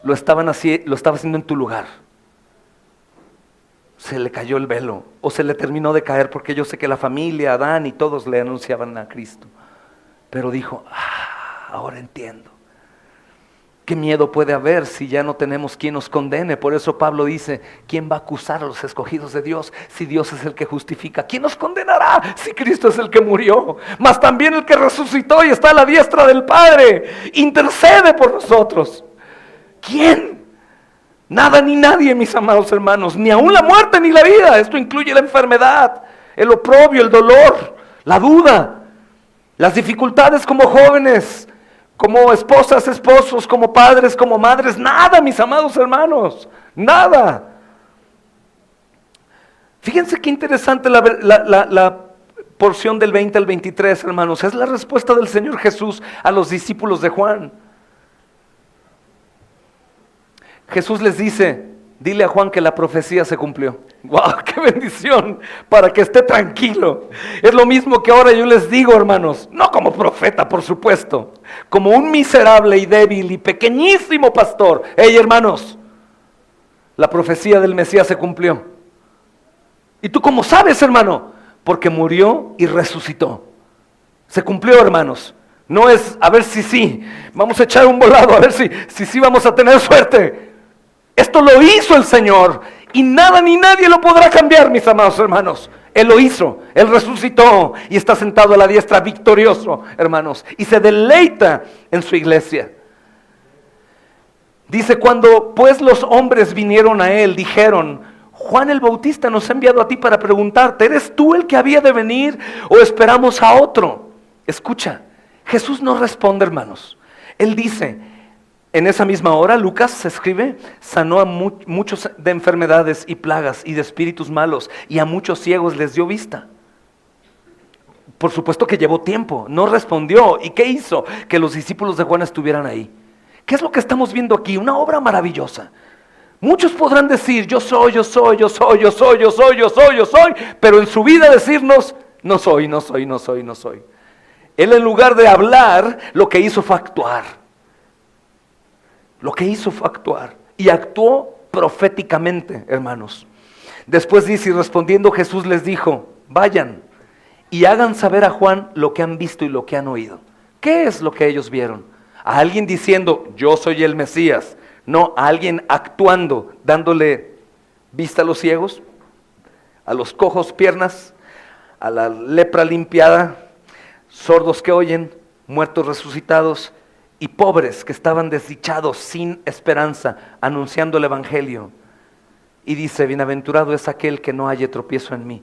lo estaba haciendo en tu lugar. Se le cayó el velo, o se le terminó de caer, porque yo sé que la familia, Adán y todos le anunciaban a Cristo. Pero dijo, ahora entiendo. ¿Qué miedo puede haber si ya no tenemos quien nos condene? Por eso Pablo dice, ¿quién va a acusar a los escogidos de Dios si Dios es el que justifica? ¿Quién nos condenará si Cristo es el que murió? Mas también el que resucitó y está a la diestra del Padre, intercede por nosotros. ¿Quién? Nada ni nadie, mis amados hermanos, ni aún la muerte ni la vida. Esto incluye la enfermedad, el oprobio, el dolor, la duda, las dificultades como jóvenes, como esposas, esposos, como padres, como madres. Nada, mis amados hermanos, nada. Fíjense qué interesante la porción del 20 al 23, hermanos. Es la respuesta del Señor Jesús a los discípulos de Juan. Jesús les dice, Dile a Juan que la profecía se cumplió. ¡Wow! ¡Qué bendición! Para que esté tranquilo. Es lo mismo que ahora yo les digo, hermanos. No como profeta, por supuesto. Como un miserable y débil y pequeñísimo pastor. ¡Hey, hermanos! La profecía del Mesías se cumplió. ¿Y tú cómo sabes, hermano? Porque murió y resucitó. Se cumplió, hermanos. No es a ver si sí. Vamos a echar un volado a ver si sí vamos a tener suerte. Esto lo hizo el Señor y nada ni nadie lo podrá cambiar, mis amados hermanos. Él lo hizo, Él resucitó y está sentado a la diestra victorioso, hermanos, y se deleita en su iglesia. Dice, cuando pues los hombres vinieron a Él, dijeron, Juan el Bautista nos ha enviado a ti para preguntarte, ¿eres tú el que había de venir o esperamos a otro? Escucha, Jesús no responde, hermanos. Él dice, en esa misma hora, Lucas se escribe, sanó a muchos de enfermedades y plagas y de espíritus malos, y a muchos ciegos les dio vista. Por supuesto que llevó tiempo, no respondió. ¿Y qué hizo? Que los discípulos de Juan estuvieran ahí. ¿Qué es lo que estamos viendo aquí? Una obra maravillosa. Muchos podrán decir, yo soy, pero en su vida decirnos, no soy. Él, en lugar de hablar, lo que hizo fue actuar. Y actuó proféticamente, hermanos. Después dice, y respondiendo Jesús les dijo, vayan y hagan saber a Juan lo que han visto y lo que han oído. ¿Qué es lo que ellos vieron? A alguien diciendo, yo soy el Mesías. No, a alguien actuando, dándole vista a los ciegos, a los cojos piernas, a la lepra limpiada, sordos que oyen, muertos resucitados, y pobres que estaban desdichados, sin esperanza, anunciando el evangelio. Y dice, bienaventurado es aquel que no halle tropiezo en mí.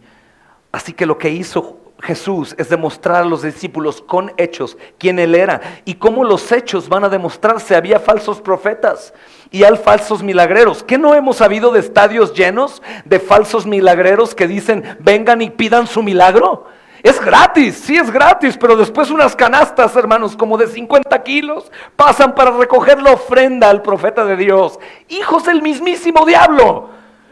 Así que lo que hizo Jesús es demostrar a los discípulos con hechos quién Él era y cómo los hechos van a demostrarse. Había falsos profetas y hay falsos milagreros. ¿Qué no hemos sabido de estadios llenos de falsos milagreros que dicen, vengan y pidan su milagro? Es gratis, sí es gratis, pero después unas canastas, hermanos, como de 50 kilos, pasan para recoger la ofrenda al profeta de Dios. Hijos del mismísimo diablo,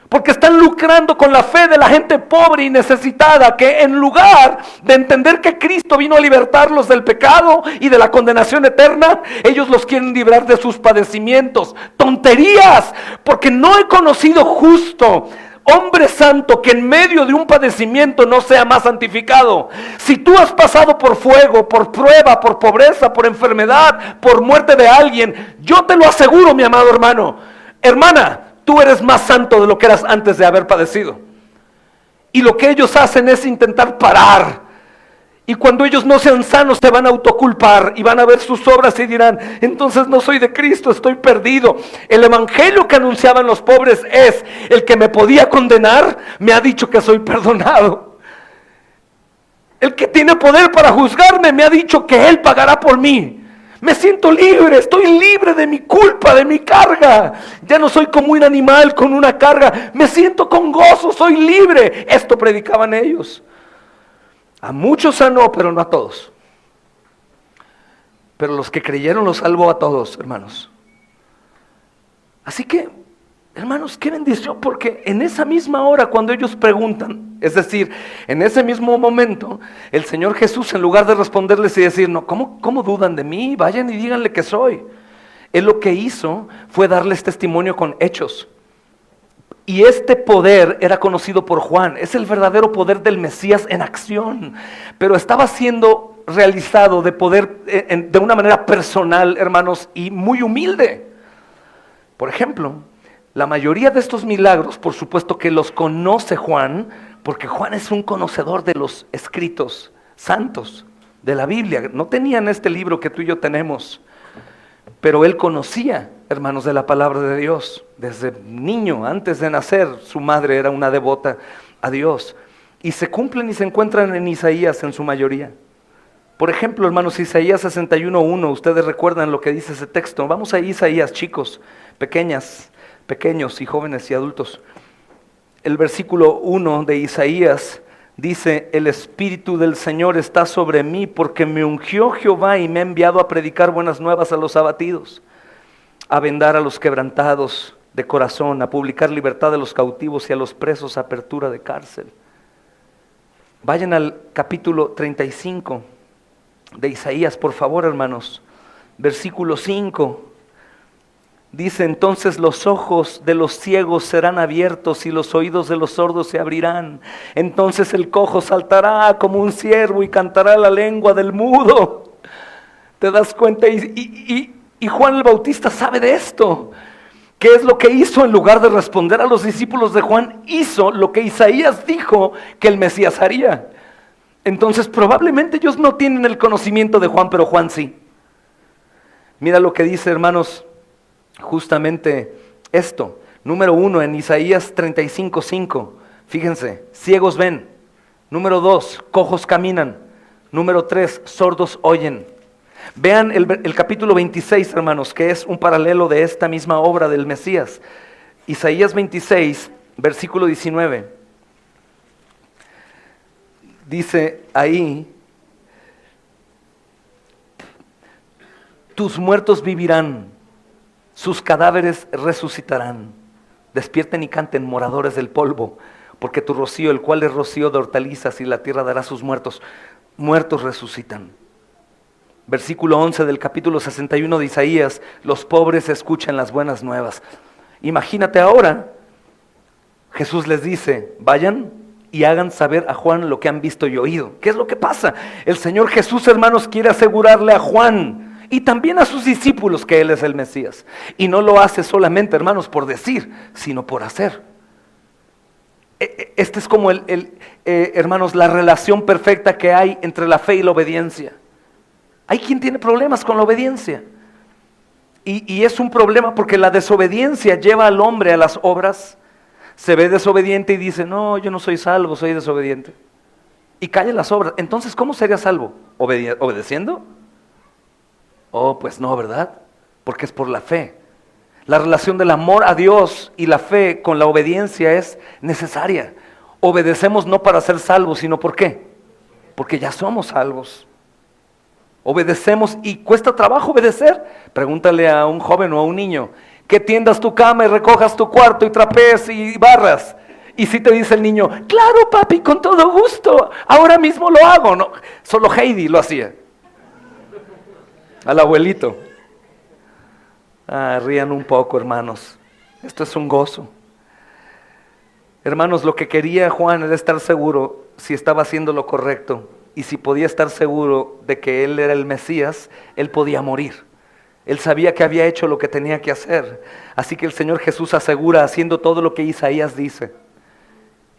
porque están lucrando con la fe de la gente pobre y necesitada, que en lugar de entender que Cristo vino a libertarlos del pecado y de la condenación eterna, ellos los quieren librar de sus padecimientos. ¡Tonterías! Porque no he conocido justo, hombre santo, que en medio de un padecimiento no sea más santificado. Si tú has pasado por fuego, por prueba, por pobreza, por enfermedad, por muerte de alguien, yo te lo aseguro, mi amado hermano, hermana, tú eres más santo de lo que eras antes de haber padecido. Y lo que ellos hacen es intentar parar. Y cuando ellos no sean sanos se van a autoculpar y van a ver sus obras y dirán, entonces no soy de Cristo, estoy perdido. El evangelio que anunciaban los pobres es, el que me podía condenar me ha dicho que soy perdonado. El que tiene poder para juzgarme me ha dicho que Él pagará por mí. Me siento libre, estoy libre de mi culpa, de mi carga. Ya no soy como un animal con una carga, me siento con gozo, soy libre. Esto predicaban ellos. A muchos sanó, pero no a todos. Pero los que creyeron los salvó a todos, hermanos. Así que, hermanos, qué bendición, porque en esa misma hora cuando ellos preguntan, es decir, en ese mismo momento, el Señor Jesús, en lugar de responderles y decir, no, ¿cómo dudan de mí? Vayan y díganle que soy. Él lo que hizo fue darles testimonio con hechos. Y este poder era conocido por Juan, es el verdadero poder del Mesías en acción, pero estaba siendo realizado de una manera personal, hermanos, y muy humilde. Por ejemplo, la mayoría de estos milagros, por supuesto que los conoce Juan, porque Juan es un conocedor de los escritos santos de la Biblia. No tenían este libro que tú y yo tenemos, pero él conocía, hermanos, de la palabra de Dios. Desde niño, antes de nacer, su madre era una devota a Dios. Y se cumplen y se encuentran en Isaías en su mayoría. Por ejemplo, hermanos, Isaías 61:1, ustedes recuerdan lo que dice ese texto. Vamos a Isaías, chicos, pequeños y jóvenes y adultos. El versículo 1 de Isaías dice, el Espíritu del Señor está sobre mí porque me ungió Jehová y me ha enviado a predicar buenas nuevas a los abatidos, a vendar a los quebrantados de corazón, a publicar libertad a los cautivos y a los presos, apertura de cárcel. Vayan al capítulo 35 de Isaías, por favor, hermanos. Versículo 5. Dice: entonces los ojos de los ciegos serán abiertos y los oídos de los sordos se abrirán. Entonces el cojo saltará como un ciervo y cantará la lengua del mudo. ¿Te das cuenta? Y Juan el Bautista sabe de esto. ¿Qué es lo que hizo? En lugar de responder a los discípulos de Juan, hizo lo que Isaías dijo que el Mesías haría. Entonces probablemente ellos no tienen el conocimiento de Juan, pero Juan sí. Mira lo que dice, hermanos, justamente esto. Número 1, en Isaías 35:5. Fíjense, ciegos ven. Número 2, cojos caminan. Número 3, sordos oyen. Vean el capítulo 26, hermanos, que es un paralelo de esta misma obra del Mesías. Isaías 26, versículo 19. Dice ahí: tus muertos vivirán, sus cadáveres resucitarán. Despierten y canten, moradores del polvo, porque tu rocío, el cual es rocío de hortalizas, y la tierra dará sus muertos. Muertos resucitan. Versículo 11 del capítulo 61 de Isaías: los pobres escuchan las buenas nuevas. Imagínate ahora, Jesús les dice: vayan y hagan saber a Juan lo que han visto y oído. ¿Qué es lo que pasa? El Señor Jesús, hermanos, quiere asegurarle a Juan y también a sus discípulos que Él es el Mesías. Y no lo hace solamente, hermanos, por decir, sino por hacer. Este es como hermanos, la relación perfecta que hay entre la fe y la obediencia. Hay quien tiene problemas con la obediencia. Y es un problema porque la desobediencia lleva al hombre a las obras. Se ve desobediente y dice: no, yo no soy salvo, soy desobediente. Y cae en las obras. Entonces, ¿cómo sería salvo? ¿Obedeciendo? Oh, pues no, ¿verdad? Porque es por la fe. La relación del amor a Dios y la fe con la obediencia es necesaria. Obedecemos no para ser salvos, sino ¿por qué? Porque ya somos salvos. Obedecemos y cuesta trabajo obedecer. Pregúntale a un joven o a un niño: que tiendas tu cama y recojas tu cuarto y trapees y barras. Y si te dice el niño: claro, papi, con todo gusto, ahora mismo lo hago. No, solo Heidi lo hacía. Al abuelito. Rían un poco, hermanos. Esto es un gozo. Hermanos, lo que quería Juan era estar seguro si estaba haciendo lo correcto. Y si podía estar seguro de que él era el Mesías, él podía morir. Él sabía que había hecho lo que tenía que hacer. Así que el Señor Jesús asegura, haciendo todo lo que Isaías dice.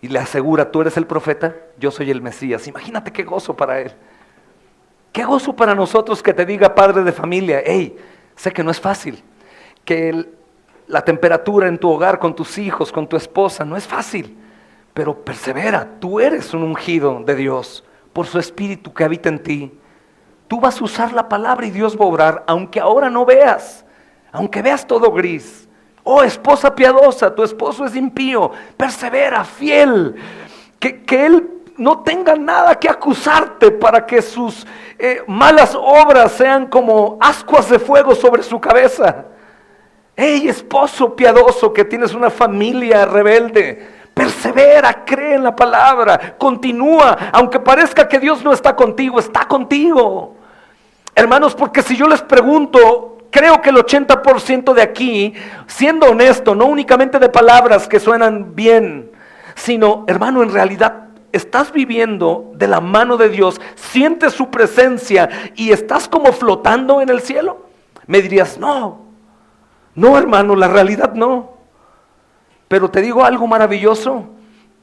Y le asegura: tú eres el profeta, yo soy el Mesías. Imagínate qué gozo para él. Qué gozo para nosotros que te diga, padre de familia: hey, sé que no es fácil. Que la temperatura en tu hogar, con tus hijos, con tu esposa, no es fácil. Pero persevera, tú eres un ungido de Dios por su Espíritu que habita en ti. Tú vas a usar la palabra y Dios va a obrar, aunque ahora no veas, aunque veas todo gris. Oh, esposa piadosa, tu esposo es impío, persevera, fiel, que él no tenga nada que acusarte para que sus malas obras sean como ascuas de fuego sobre su cabeza. Hey, esposo piadoso, que tienes una familia rebelde, persevera, cree en la palabra, continúa, aunque parezca que Dios no está contigo, está contigo. Hermanos, porque si yo les pregunto, creo que el 80% de aquí, siendo honesto, no únicamente de palabras que suenan bien, sino, hermano, en realidad estás viviendo de la mano de Dios, sientes su presencia y estás como flotando en el cielo. Me dirías: no, hermano, la realidad no. Pero te digo algo maravilloso,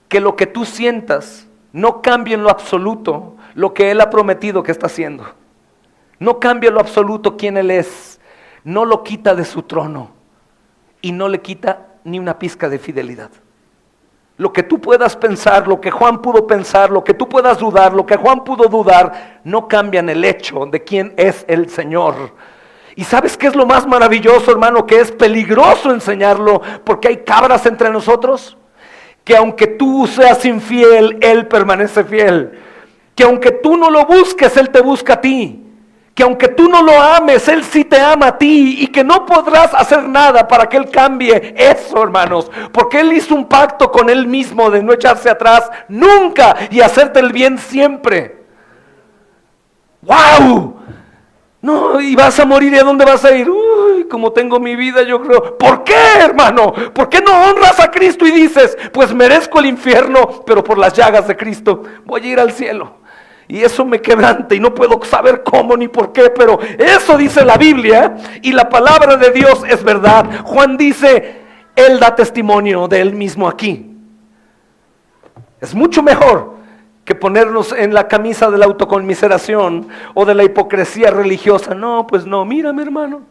que lo que tú sientas no cambia en lo absoluto lo que Él ha prometido que está haciendo. No cambia en lo absoluto quién Él es, no lo quita de su trono y no le quita ni una pizca de fidelidad. Lo que tú puedas pensar, lo que Juan pudo pensar, lo que tú puedas dudar, lo que Juan pudo dudar, no cambian el hecho de quién es el Señor. Y ¿sabes qué es lo más maravilloso, hermano? Que es peligroso enseñarlo, porque hay cabras entre nosotros. Que aunque tú seas infiel, Él permanece fiel. Que aunque tú no lo busques, Él te busca a ti. que aunque tú no lo ames, Él sí te ama a ti, y que no podrás hacer nada para que Él cambie eso, hermanos, porque Él hizo un pacto con Él mismo de no echarse atrás nunca y hacerte el bien siempre. ¡Wow! No, y vas a morir, ¿y a dónde vas a ir? Uy, como tengo mi vida, yo creo. ¿Por qué, hermano? ¿Por qué no honras a Cristo y dices, pues merezco el infierno, pero por las llagas de Cristo voy a ir al cielo? Y eso me quebranta y no puedo saber cómo ni por qué, pero eso dice la Biblia y la palabra de Dios es verdad. Juan dice, Él da testimonio de Él mismo aquí. Es mucho mejor que ponernos en la camisa de la autoconmiseración o de la hipocresía religiosa. No, pues no, mírame, hermano,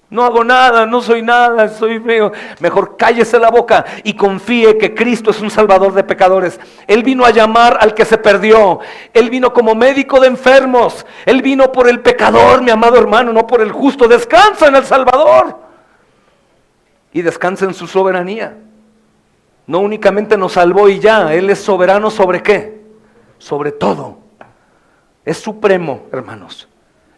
no hago nada, no soy nada, soy feo. Mejor cállese la boca y confíe que Cristo es un salvador de pecadores. Él vino a llamar al que se perdió. Él vino como médico de enfermos. Él vino por el pecador, mi amado hermano, no por el justo. Descansa en el Salvador y descansa en su soberanía. No únicamente nos salvó y ya, Él es soberano ¿sobre qué? Sobre todo. Es supremo, hermanos.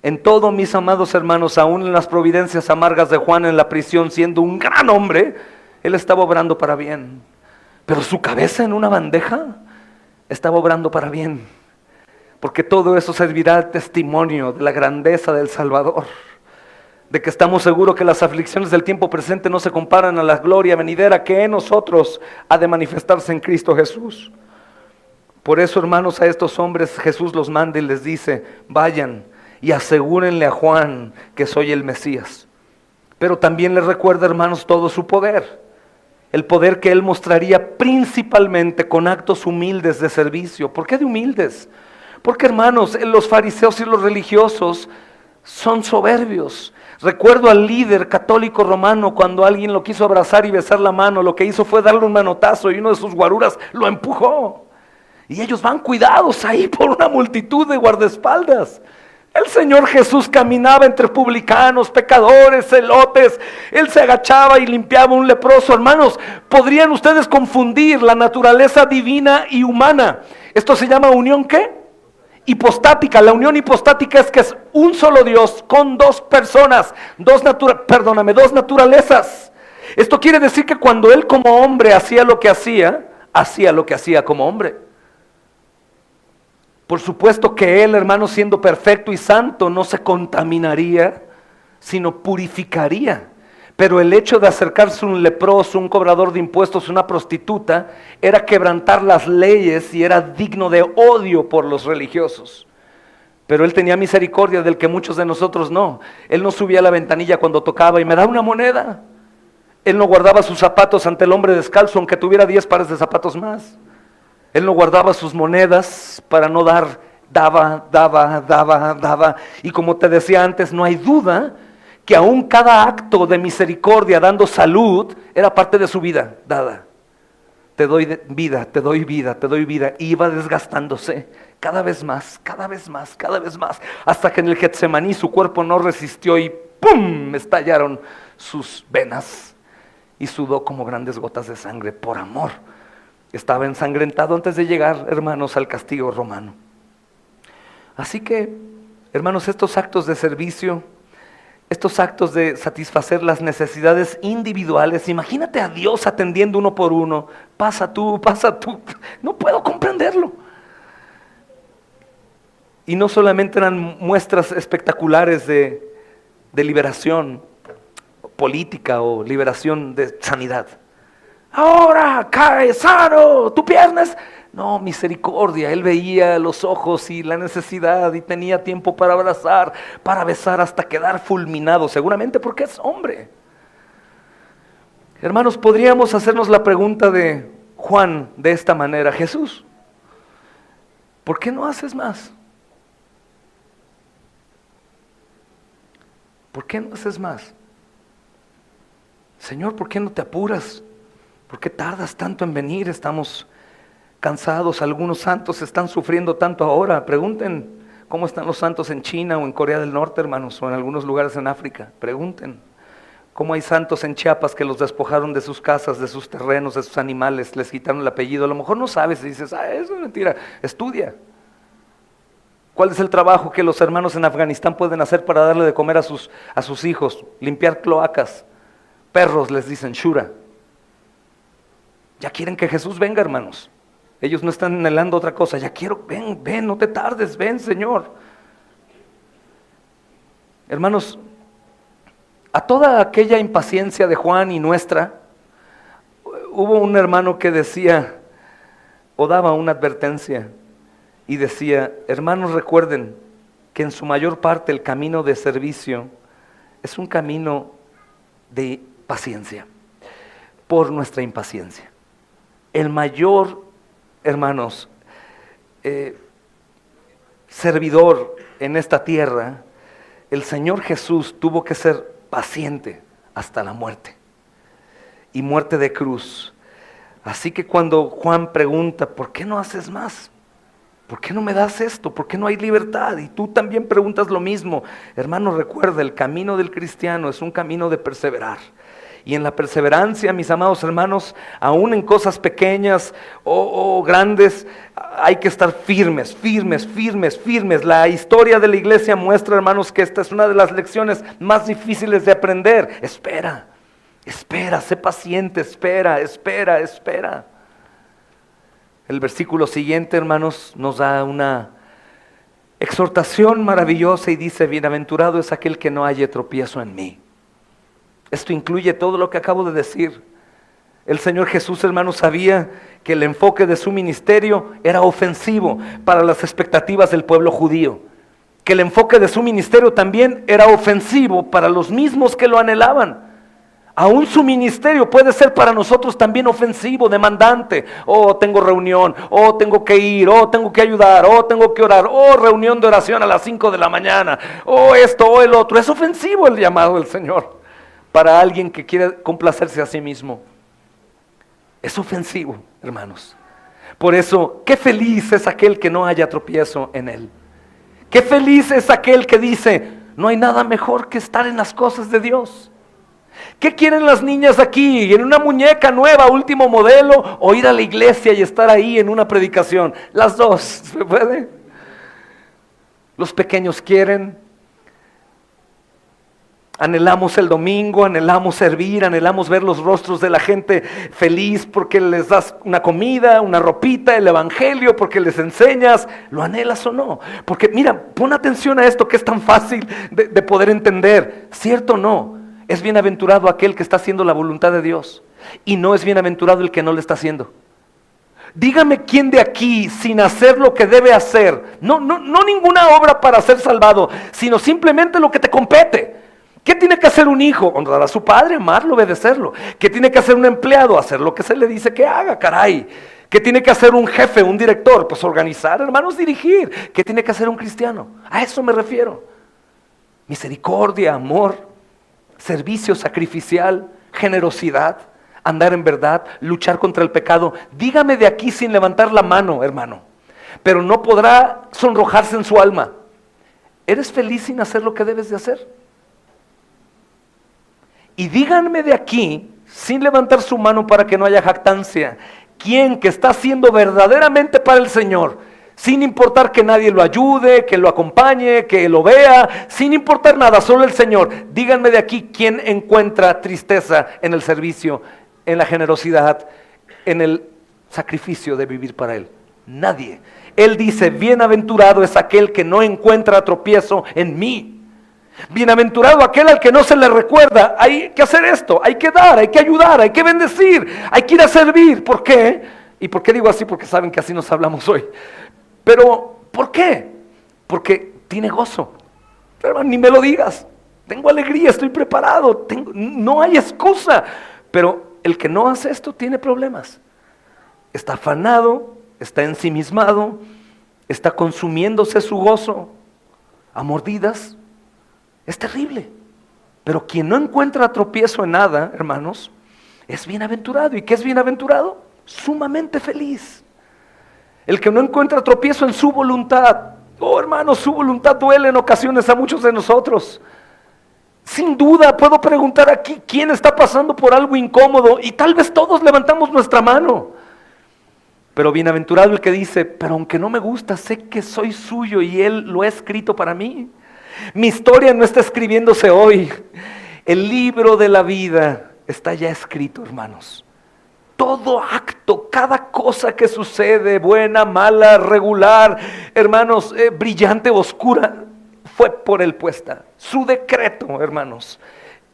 En todo, mis amados hermanos, aún en las providencias amargas de Juan en la prisión, siendo un gran hombre, él estaba obrando para bien. Pero su cabeza en una bandeja estaba obrando para bien. Porque todo eso servirá de testimonio de la grandeza del Salvador. De que estamos seguros que las aflicciones del tiempo presente no se comparan a la gloria venidera que en nosotros ha de manifestarse en Cristo Jesús. Por eso, hermanos, a estos hombres Jesús los manda y les dice, vayan y asegúrenle a Juan que soy el Mesías. Pero también les recuerda, hermanos, todo su poder. El poder que Él mostraría principalmente con actos humildes de servicio. ¿Por qué de humildes? Porque, hermanos, los fariseos y los religiosos son soberbios. Recuerdo al líder católico romano cuando alguien lo quiso abrazar y besar la mano, lo que hizo fue darle un manotazo y uno de sus guaruras lo empujó. Y ellos van cuidados ahí por una multitud de guardaespaldas. El Señor Jesús caminaba entre publicanos, pecadores, celotes. Él se agachaba y limpiaba un leproso. Hermanos, ¿podrían ustedes confundir la naturaleza divina y humana? Esto se llama unión, ¿qué? Hipostática. La unión hipostática es que es un solo Dios con dos personas, dos naturalezas. Esto quiere decir que cuando Él como hombre hacía lo que hacía como hombre. Por supuesto que Él, hermano, siendo perfecto y santo, no se contaminaría, sino purificaría. Pero el hecho de acercarse a un leproso, un cobrador de impuestos, una prostituta, era quebrantar las leyes y era digno de odio por los religiosos. Pero Él tenía misericordia del que muchos de nosotros no. Él no subía a la ventanilla cuando tocaba y me da una moneda. Él no guardaba sus zapatos ante el hombre descalzo, aunque tuviera 10 pares de zapatos más. Él no guardaba sus monedas para no dar, daba. Y como te decía antes, no hay duda que aún cada acto de misericordia dando salud era parte de su vida dada. Te doy vida, te doy vida, te doy vida. Y iba desgastándose cada vez más, hasta que en el Getsemaní su cuerpo no resistió y ¡pum! Estallaron sus venas y sudó como grandes gotas de sangre por amor. Estaba ensangrentado antes de llegar, hermanos, al castigo romano. Así que, hermanos, estos actos de servicio, estos actos de satisfacer las necesidades individuales, imagínate a Dios atendiendo uno por uno, pasa tú, no puedo comprenderlo. Y no solamente eran muestras espectaculares de liberación política o liberación de sanidad. Ahora cae sano, tu pierna es... No, misericordia. Él veía los ojos y la necesidad y tenía tiempo para abrazar, para besar hasta quedar fulminado, seguramente porque es hombre. Hermanos, podríamos hacernos la pregunta de Juan de esta manera: Jesús, ¿por qué no haces más? ¿Por qué no haces más? Señor, ¿por qué no te apuras? ¿Por qué tardas tanto en venir? Estamos cansados, algunos santos están sufriendo tanto ahora. Pregunten cómo están los santos en China o en Corea del Norte, hermanos, o en algunos lugares en África. Pregunten cómo hay santos en Chiapas que los despojaron de sus casas, de sus terrenos, de sus animales, les quitaron el apellido. A lo mejor no sabes y dices, eso es mentira. Estudia. ¿Cuál es el trabajo que los hermanos en Afganistán pueden hacer para darle de comer a sus hijos? Limpiar cloacas. Perros les dicen shura. Ya quieren que Jesús venga, hermanos. Ellos no están anhelando otra cosa. Ya quiero, ven, no te tardes, ven, Señor. Hermanos, a toda aquella impaciencia de Juan y nuestra, hubo un hermano que decía, o daba una advertencia, y decía: hermanos, recuerden que en su mayor parte el camino de servicio es un camino de paciencia, por nuestra impaciencia. El mayor, hermanos, servidor en esta tierra, el Señor Jesús, tuvo que ser paciente hasta la muerte, y muerte de cruz. Así que cuando Juan pregunta: ¿por qué no haces más? ¿Por qué no me das esto? ¿Por qué no hay libertad? Y tú también preguntas lo mismo. Hermano, recuerda, el camino del cristiano es un camino de perseverar. Y en la perseverancia, mis amados hermanos, aún en cosas pequeñas o grandes, hay que estar firmes, firmes, firmes, firmes. La historia de la iglesia muestra, hermanos, que esta es una de las lecciones más difíciles de aprender. Espera, espera, sé paciente, espera, espera, espera. El versículo siguiente, hermanos, nos da una exhortación maravillosa y dice: bienaventurado es aquel que no halle tropiezo en mí. Esto incluye todo lo que acabo de decir. El Señor Jesús, hermanos, sabía que el enfoque de su ministerio era ofensivo para las expectativas del pueblo judío, que el enfoque de su ministerio también era ofensivo para los mismos que lo anhelaban. Aún su ministerio puede ser para nosotros también ofensivo, demandante. Oh, tengo reunión, oh, tengo que ir, oh, tengo que ayudar, oh, tengo que orar, oh, reunión de oración a las 5 de la mañana, oh, esto, oh, el otro. Es ofensivo el llamado del Señor para alguien que quiere complacerse a sí mismo. Es ofensivo, hermanos. Por eso, qué feliz es aquel que no haya tropiezo en él. Qué feliz es aquel que dice: no hay nada mejor que estar en las cosas de Dios. ¿Qué quieren las niñas aquí? ¿En una muñeca nueva, último modelo? ¿O ir a la iglesia y estar ahí en una predicación? Las dos, ¿se puede? Los pequeños quieren. Anhelamos el domingo, anhelamos servir, anhelamos ver los rostros de la gente feliz porque les das una comida, una ropita, el evangelio, porque les enseñas. ¿Lo anhelas o no? Porque mira, pon atención a esto que es tan fácil de poder entender. ¿Cierto o no? Es bienaventurado aquel que está haciendo la voluntad de Dios, y no es bienaventurado el que no lo está haciendo. Dígame quién de aquí, sin hacer lo que debe hacer, no ninguna obra para ser salvado, sino simplemente lo que te compete. ¿Qué tiene que hacer un hijo? Honrar a su padre, amarlo, obedecerlo. ¿Qué tiene que hacer un empleado? Hacer lo que se le dice que haga, caray. ¿Qué tiene que hacer un jefe, un director? Pues organizar, hermanos, dirigir. ¿Qué tiene que hacer un cristiano? A eso me refiero. Misericordia, amor, servicio sacrificial, generosidad, andar en verdad, luchar contra el pecado. Dígame de aquí sin levantar la mano, hermano, pero no podrá sonrojarse en su alma. ¿Eres feliz sin hacer lo que debes de hacer? Y díganme de aquí, sin levantar su mano para que no haya jactancia, ¿quién que está haciendo verdaderamente para el Señor, sin importar que nadie lo ayude, que lo acompañe, que lo vea, sin importar nada, solo el Señor? Díganme de aquí, ¿quién encuentra tristeza en el servicio, en la generosidad, en el sacrificio de vivir para Él? Nadie. Él dice: bienaventurado es aquel que no encuentra tropiezo en mí. Bienaventurado aquel al que no se le recuerda: hay que hacer esto, hay que dar, hay que ayudar, hay que bendecir, hay que ir a servir. ¿Por qué? ¿Y por qué digo así? Porque saben que así nos hablamos hoy. Pero, ¿por qué? Porque tiene gozo. Pero ni me lo digas. Tengo alegría, estoy preparado, no hay excusa. Pero el que no hace esto tiene problemas. Está afanado, está ensimismado, está consumiéndose su gozo a mordidas. Es terrible. Pero quien no encuentra tropiezo en nada, hermanos, es bienaventurado. ¿Y qué es bienaventurado? Sumamente feliz. El que no encuentra tropiezo en su voluntad. Oh, hermanos, su voluntad duele en ocasiones a muchos de nosotros. Sin duda puedo preguntar aquí, ¿quién está pasando por algo incómodo? Y tal vez todos levantamos nuestra mano. Pero bienaventurado el que dice, pero aunque no me gusta, sé que soy suyo y Él lo ha escrito para mí. Mi historia no está escribiéndose hoy. El libro de la vida está ya escrito, hermanos. Todo acto, cada cosa que sucede, buena, mala, regular, hermanos, brillante, oscura, fue por Él puesta. Su decreto, hermanos,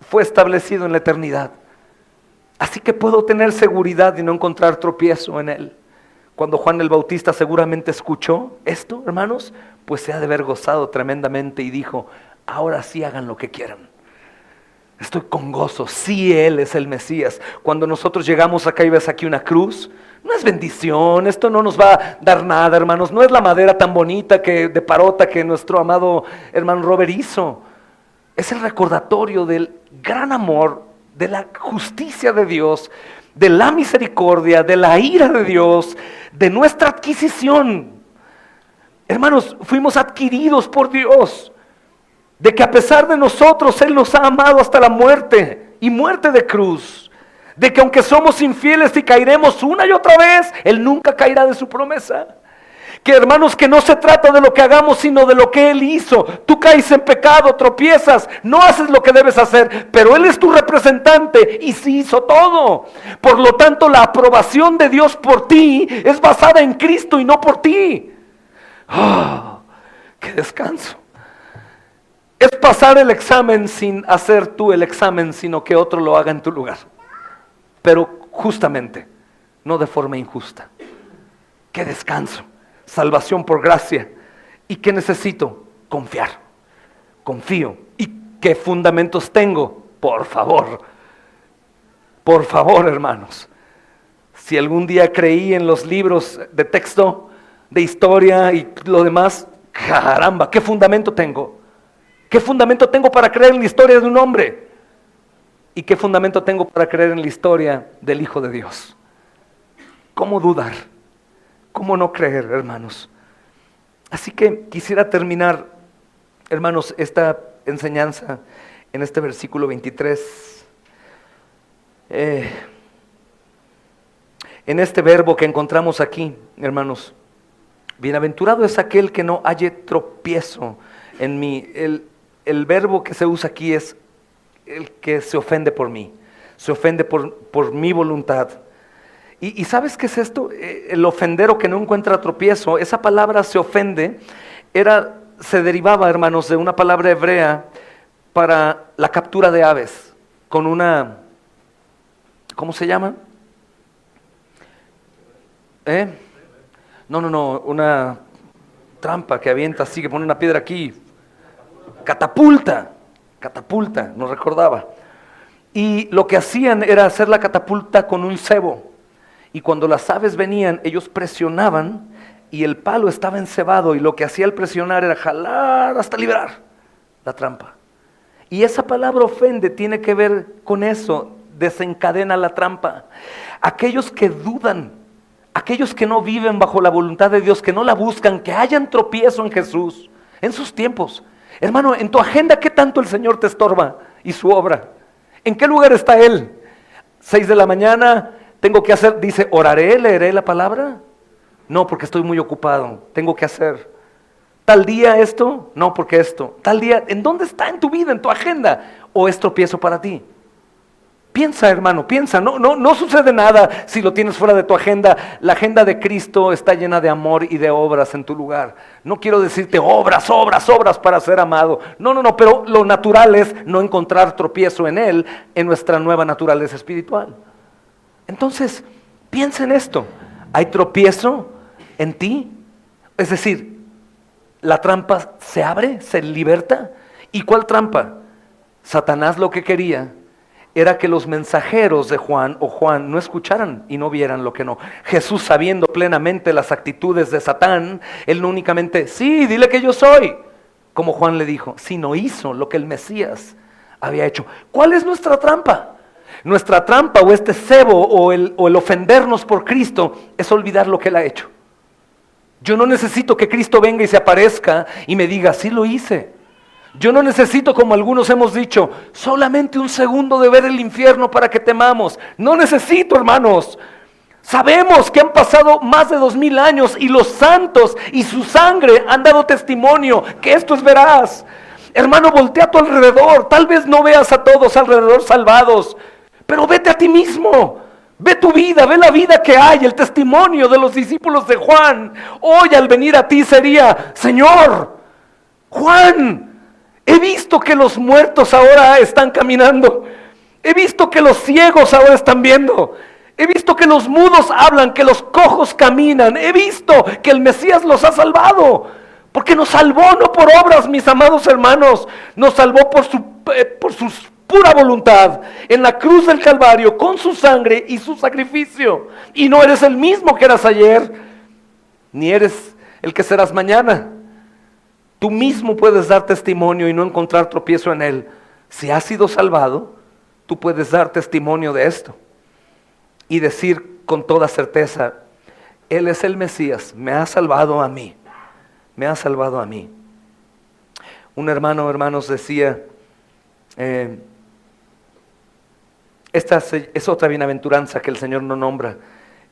fue establecido en la eternidad. Así que puedo tener seguridad y no encontrar tropiezo en Él. Cuando Juan el Bautista seguramente escuchó esto, hermanos, pues se ha de haber gozado tremendamente y dijo, ahora sí hagan lo que quieran. Estoy con gozo, sí Él es el Mesías. Cuando nosotros llegamos acá y ves aquí una cruz, no es bendición, esto no nos va a dar nada, hermanos. No es la madera tan bonita de parota que nuestro amado hermano Robert hizo. Es el recordatorio del gran amor, de la justicia de Dios, de la misericordia, de la ira de Dios, de nuestra adquisición. Hermanos, fuimos adquiridos por Dios, de que a pesar de nosotros Él nos ha amado hasta la muerte, y muerte de cruz, de que aunque somos infieles y caeremos una y otra vez, Él nunca caerá de su promesa. Que hermanos, que no se trata de lo que hagamos, sino de lo que Él hizo. Tú caes en pecado, tropiezas, no haces lo que debes hacer, pero Él es tu representante y sí hizo todo. Por lo tanto, la aprobación de Dios por ti es basada en Cristo y no por ti. ¡Oh, qué descanso! Es pasar el examen sin hacer tú el examen, sino que otro lo haga en tu lugar. Pero justamente, no de forma injusta. ¡Qué descanso! Salvación por gracia. ¿Y qué necesito? Confiar. Confío. ¿Y qué fundamentos tengo? Por favor, hermanos. Si algún día creí en los libros de texto, de historia y lo demás, caramba, ¿qué fundamento tengo? ¿Qué fundamento tengo para creer en la historia de un hombre? ¿Y qué fundamento tengo para creer en la historia del Hijo de Dios? ¿Cómo dudar? ¿Cómo no creer, hermanos? Así que quisiera terminar, hermanos, esta enseñanza en este versículo 23. En este verbo que encontramos aquí, hermanos. Bienaventurado es aquel que no halle tropiezo en mí. El verbo que se usa aquí es el que se ofende por mí. Se ofende por mi voluntad. ¿Y sabes qué es esto? El ofendero que no encuentra tropiezo, esa palabra se ofende, se derivaba, hermanos, de una palabra hebrea para la captura de aves, con una, ¿cómo se llama? No, una trampa que avienta así, que pone una piedra aquí, catapulta, no recordaba. Y lo que hacían era hacer la catapulta con un cebo. Y cuando las aves venían, ellos presionaban y el palo estaba encebado y lo que hacía al presionar era jalar hasta liberar la trampa. Y esa palabra ofende tiene que ver con eso, desencadena la trampa. Aquellos que dudan, aquellos que no viven bajo la voluntad de Dios, que no la buscan, que hayan tropiezo en Jesús, en sus tiempos. Hermano, en tu agenda, ¿qué tanto el Señor te estorba y su obra? ¿En qué lugar está Él? 6 de la mañana... Tengo que hacer, dice, oraré, leeré la palabra. No, porque estoy muy ocupado, tengo que hacer. Tal día esto, no, porque esto. Tal día, ¿en dónde está en tu vida, en tu agenda? ¿O es tropiezo para ti? Piensa, hermano, piensa, no sucede nada si lo tienes fuera de tu agenda. La agenda de Cristo está llena de amor y de obras en tu lugar. No quiero decirte obras para ser amado. No, pero lo natural es no encontrar tropiezo en Él, en nuestra nueva naturaleza espiritual. Entonces, piensa en esto. ¿Hay tropiezo en ti? Es decir, la trampa se abre, se liberta. ¿Y cuál trampa? Satanás lo que quería era que los mensajeros de Juan o Juan no escucharan y no vieran lo que no. Jesús, sabiendo plenamente las actitudes de Satán, Él no únicamente, sí, dile que yo soy, como Juan le dijo, sino hizo lo que el Mesías había hecho. ¿Cuál es nuestra trampa? Nuestra trampa o este cebo o el ofendernos por Cristo es olvidar lo que Él ha hecho. Yo no necesito que Cristo venga y se aparezca y me diga, sí lo hice. Yo no necesito, como algunos hemos dicho, solamente un segundo de ver el infierno para que temamos. No necesito, hermanos. Sabemos que han pasado más de 2000 años y los santos y su sangre han dado testimonio que esto es veraz. Hermano, voltea a tu alrededor. Tal vez no veas a todos alrededor salvados, pero vete a ti mismo. Ve tu vida, ve la vida que hay. El testimonio de los discípulos de Juan hoy al venir a ti sería: Señor, Juan, he visto que los muertos ahora están caminando. He visto que los ciegos ahora están viendo. He visto que los mudos hablan, que los cojos caminan. He visto que el Mesías los ha salvado. Porque nos salvó no por obras, mis amados hermanos. Nos salvó por su pura voluntad. En la cruz del Calvario, con su sangre y su sacrificio. Y no eres el mismo que eras ayer, ni eres el que serás mañana. Tú mismo puedes dar testimonio y no encontrar tropiezo en él. Si has sido salvado, tú puedes dar testimonio de esto y decir con toda certeza: Él es el Mesías, me ha salvado a mí, me ha salvado a mí. Un hermano, hermanos, decía, esta es otra bienaventuranza que el Señor no nombra,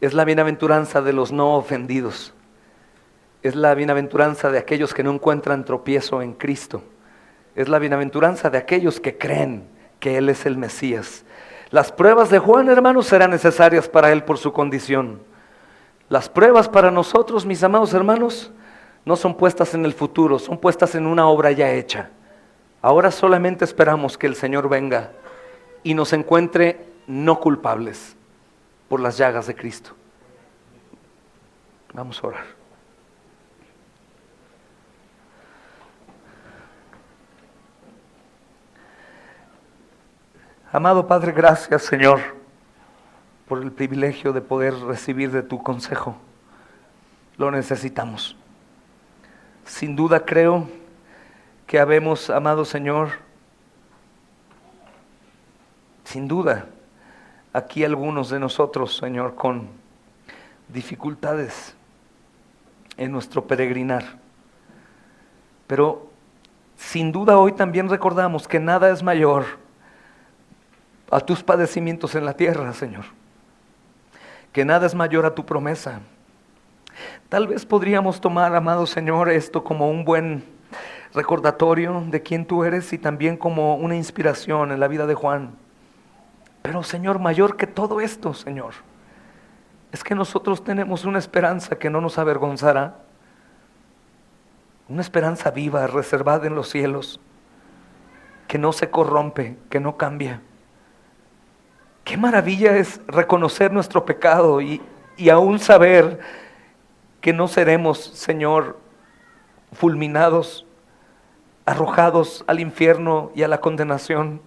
es la bienaventuranza de los no ofendidos, es la bienaventuranza de aquellos que no encuentran tropiezo en Cristo, es la bienaventuranza de aquellos que creen que Él es el Mesías. Las pruebas de Juan, hermanos, serán necesarias para él por su condición. Las pruebas para nosotros, mis amados hermanos, no son puestas en el futuro, son puestas en una obra ya hecha. Ahora solamente esperamos que el Señor venga y nos encuentre no culpables por las llagas de Cristo. Vamos a orar. Amado Padre, gracias, Señor, por el privilegio de poder recibir de tu consejo. Lo necesitamos. Sin duda creo que habemos, amado Señor, sin duda, aquí algunos de nosotros, Señor, con dificultades en nuestro peregrinar. Pero sin duda hoy también recordamos que nada es mayor a tus padecimientos en la tierra, Señor, que nada es mayor a tu promesa. Tal vez podríamos tomar, amado Señor, esto como un buen recordatorio de quién tú eres y también como una inspiración en la vida de Juan. Pero, Señor, mayor que todo esto, Señor, es que nosotros tenemos una esperanza que no nos avergonzará, una esperanza viva, reservada en los cielos, que no se corrompe, que no cambia. Qué maravilla es reconocer nuestro pecado y aún saber que no seremos, Señor, fulminados, arrojados al infierno y a la condenación,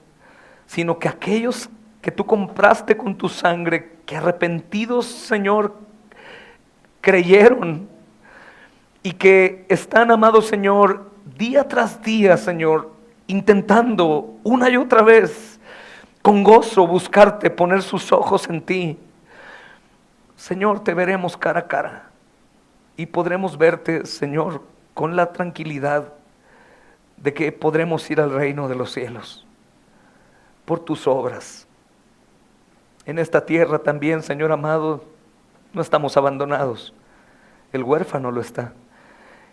sino que aquellos que tú compraste con tu sangre, que arrepentidos, Señor, creyeron y que están, amado Señor, día tras día, Señor, intentando una y otra vez con gozo buscarte, poner sus ojos en ti. Señor, te veremos cara a cara y podremos verte, Señor, con la tranquilidad de que podremos ir al reino de los cielos por tus obras. En esta tierra también, Señor amado, no estamos abandonados. El huérfano lo está.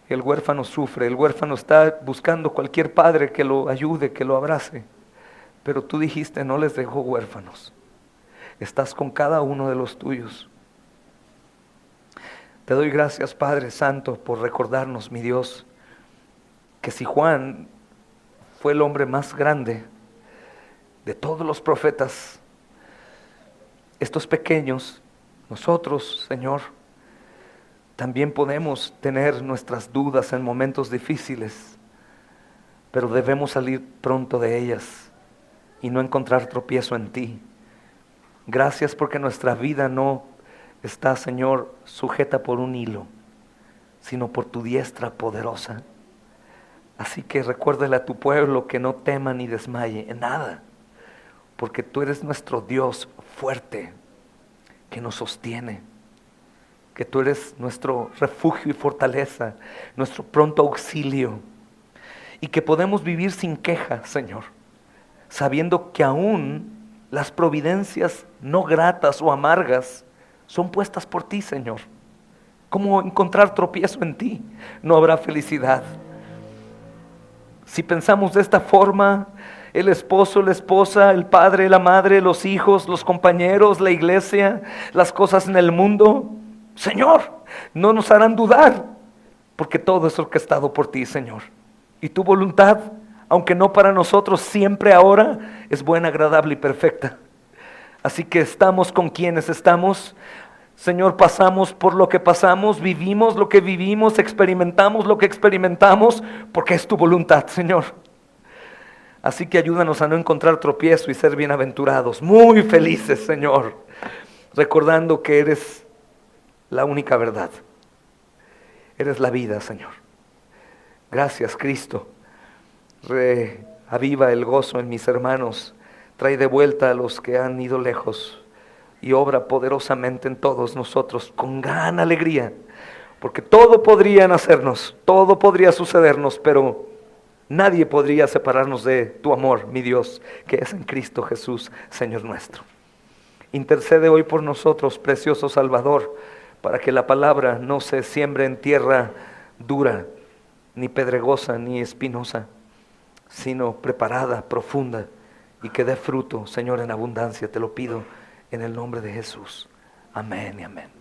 El huérfano sufre, el huérfano está buscando cualquier padre que lo ayude, que lo abrace. Pero tú dijiste, no les dejo huérfanos. Estás con cada uno de los tuyos. Te doy gracias, Padre Santo, por recordarnos, mi Dios, que si Juan fue el hombre más grande de todos los profetas, estos pequeños, nosotros, Señor, también podemos tener nuestras dudas en momentos difíciles, pero debemos salir pronto de ellas y no encontrar tropiezo en ti. Gracias porque nuestra vida no está, Señor, sujeta por un hilo, sino por tu diestra poderosa. Así que recuérdale a tu pueblo que no tema ni desmaye en nada, porque tú eres nuestro Dios fuerte, que nos sostiene, que tú eres nuestro refugio y fortaleza, nuestro pronto auxilio, y que podemos vivir sin queja, Señor, sabiendo que aún las providencias no gratas o amargas son puestas por ti, Señor. ¿Cómo encontrar tropiezo en ti? No habrá felicidad. Si pensamos de esta forma, el esposo, la esposa, el padre, la madre, los hijos, los compañeros, la iglesia, las cosas en el mundo, Señor, no nos harán dudar, porque todo es orquestado por ti, Señor. Y tu voluntad, aunque no para nosotros, siempre ahora es buena, agradable y perfecta. Así que estamos con quienes estamos. Señor, pasamos por lo que pasamos, vivimos lo que vivimos, experimentamos lo que experimentamos, porque es tu voluntad, Señor. Así que ayúdanos a no encontrar tropiezo y ser bienaventurados, muy felices, Señor, recordando que eres la única verdad. Eres la vida, Señor. Gracias, Cristo. Reaviva el gozo en mis hermanos. Trae de vuelta a los que han ido lejos. Y obra poderosamente en todos nosotros con gran alegría, porque todo podría nacernos, todo podría sucedernos, pero nadie podría separarnos de tu amor, mi Dios, que es en Cristo Jesús, Señor nuestro. Intercede hoy por nosotros, precioso Salvador, para que la palabra no se siembre en tierra dura, ni pedregosa, ni espinosa, sino preparada, profunda, y que dé fruto, Señor, en abundancia. Te lo pido en el nombre de Jesús. Amén y amén.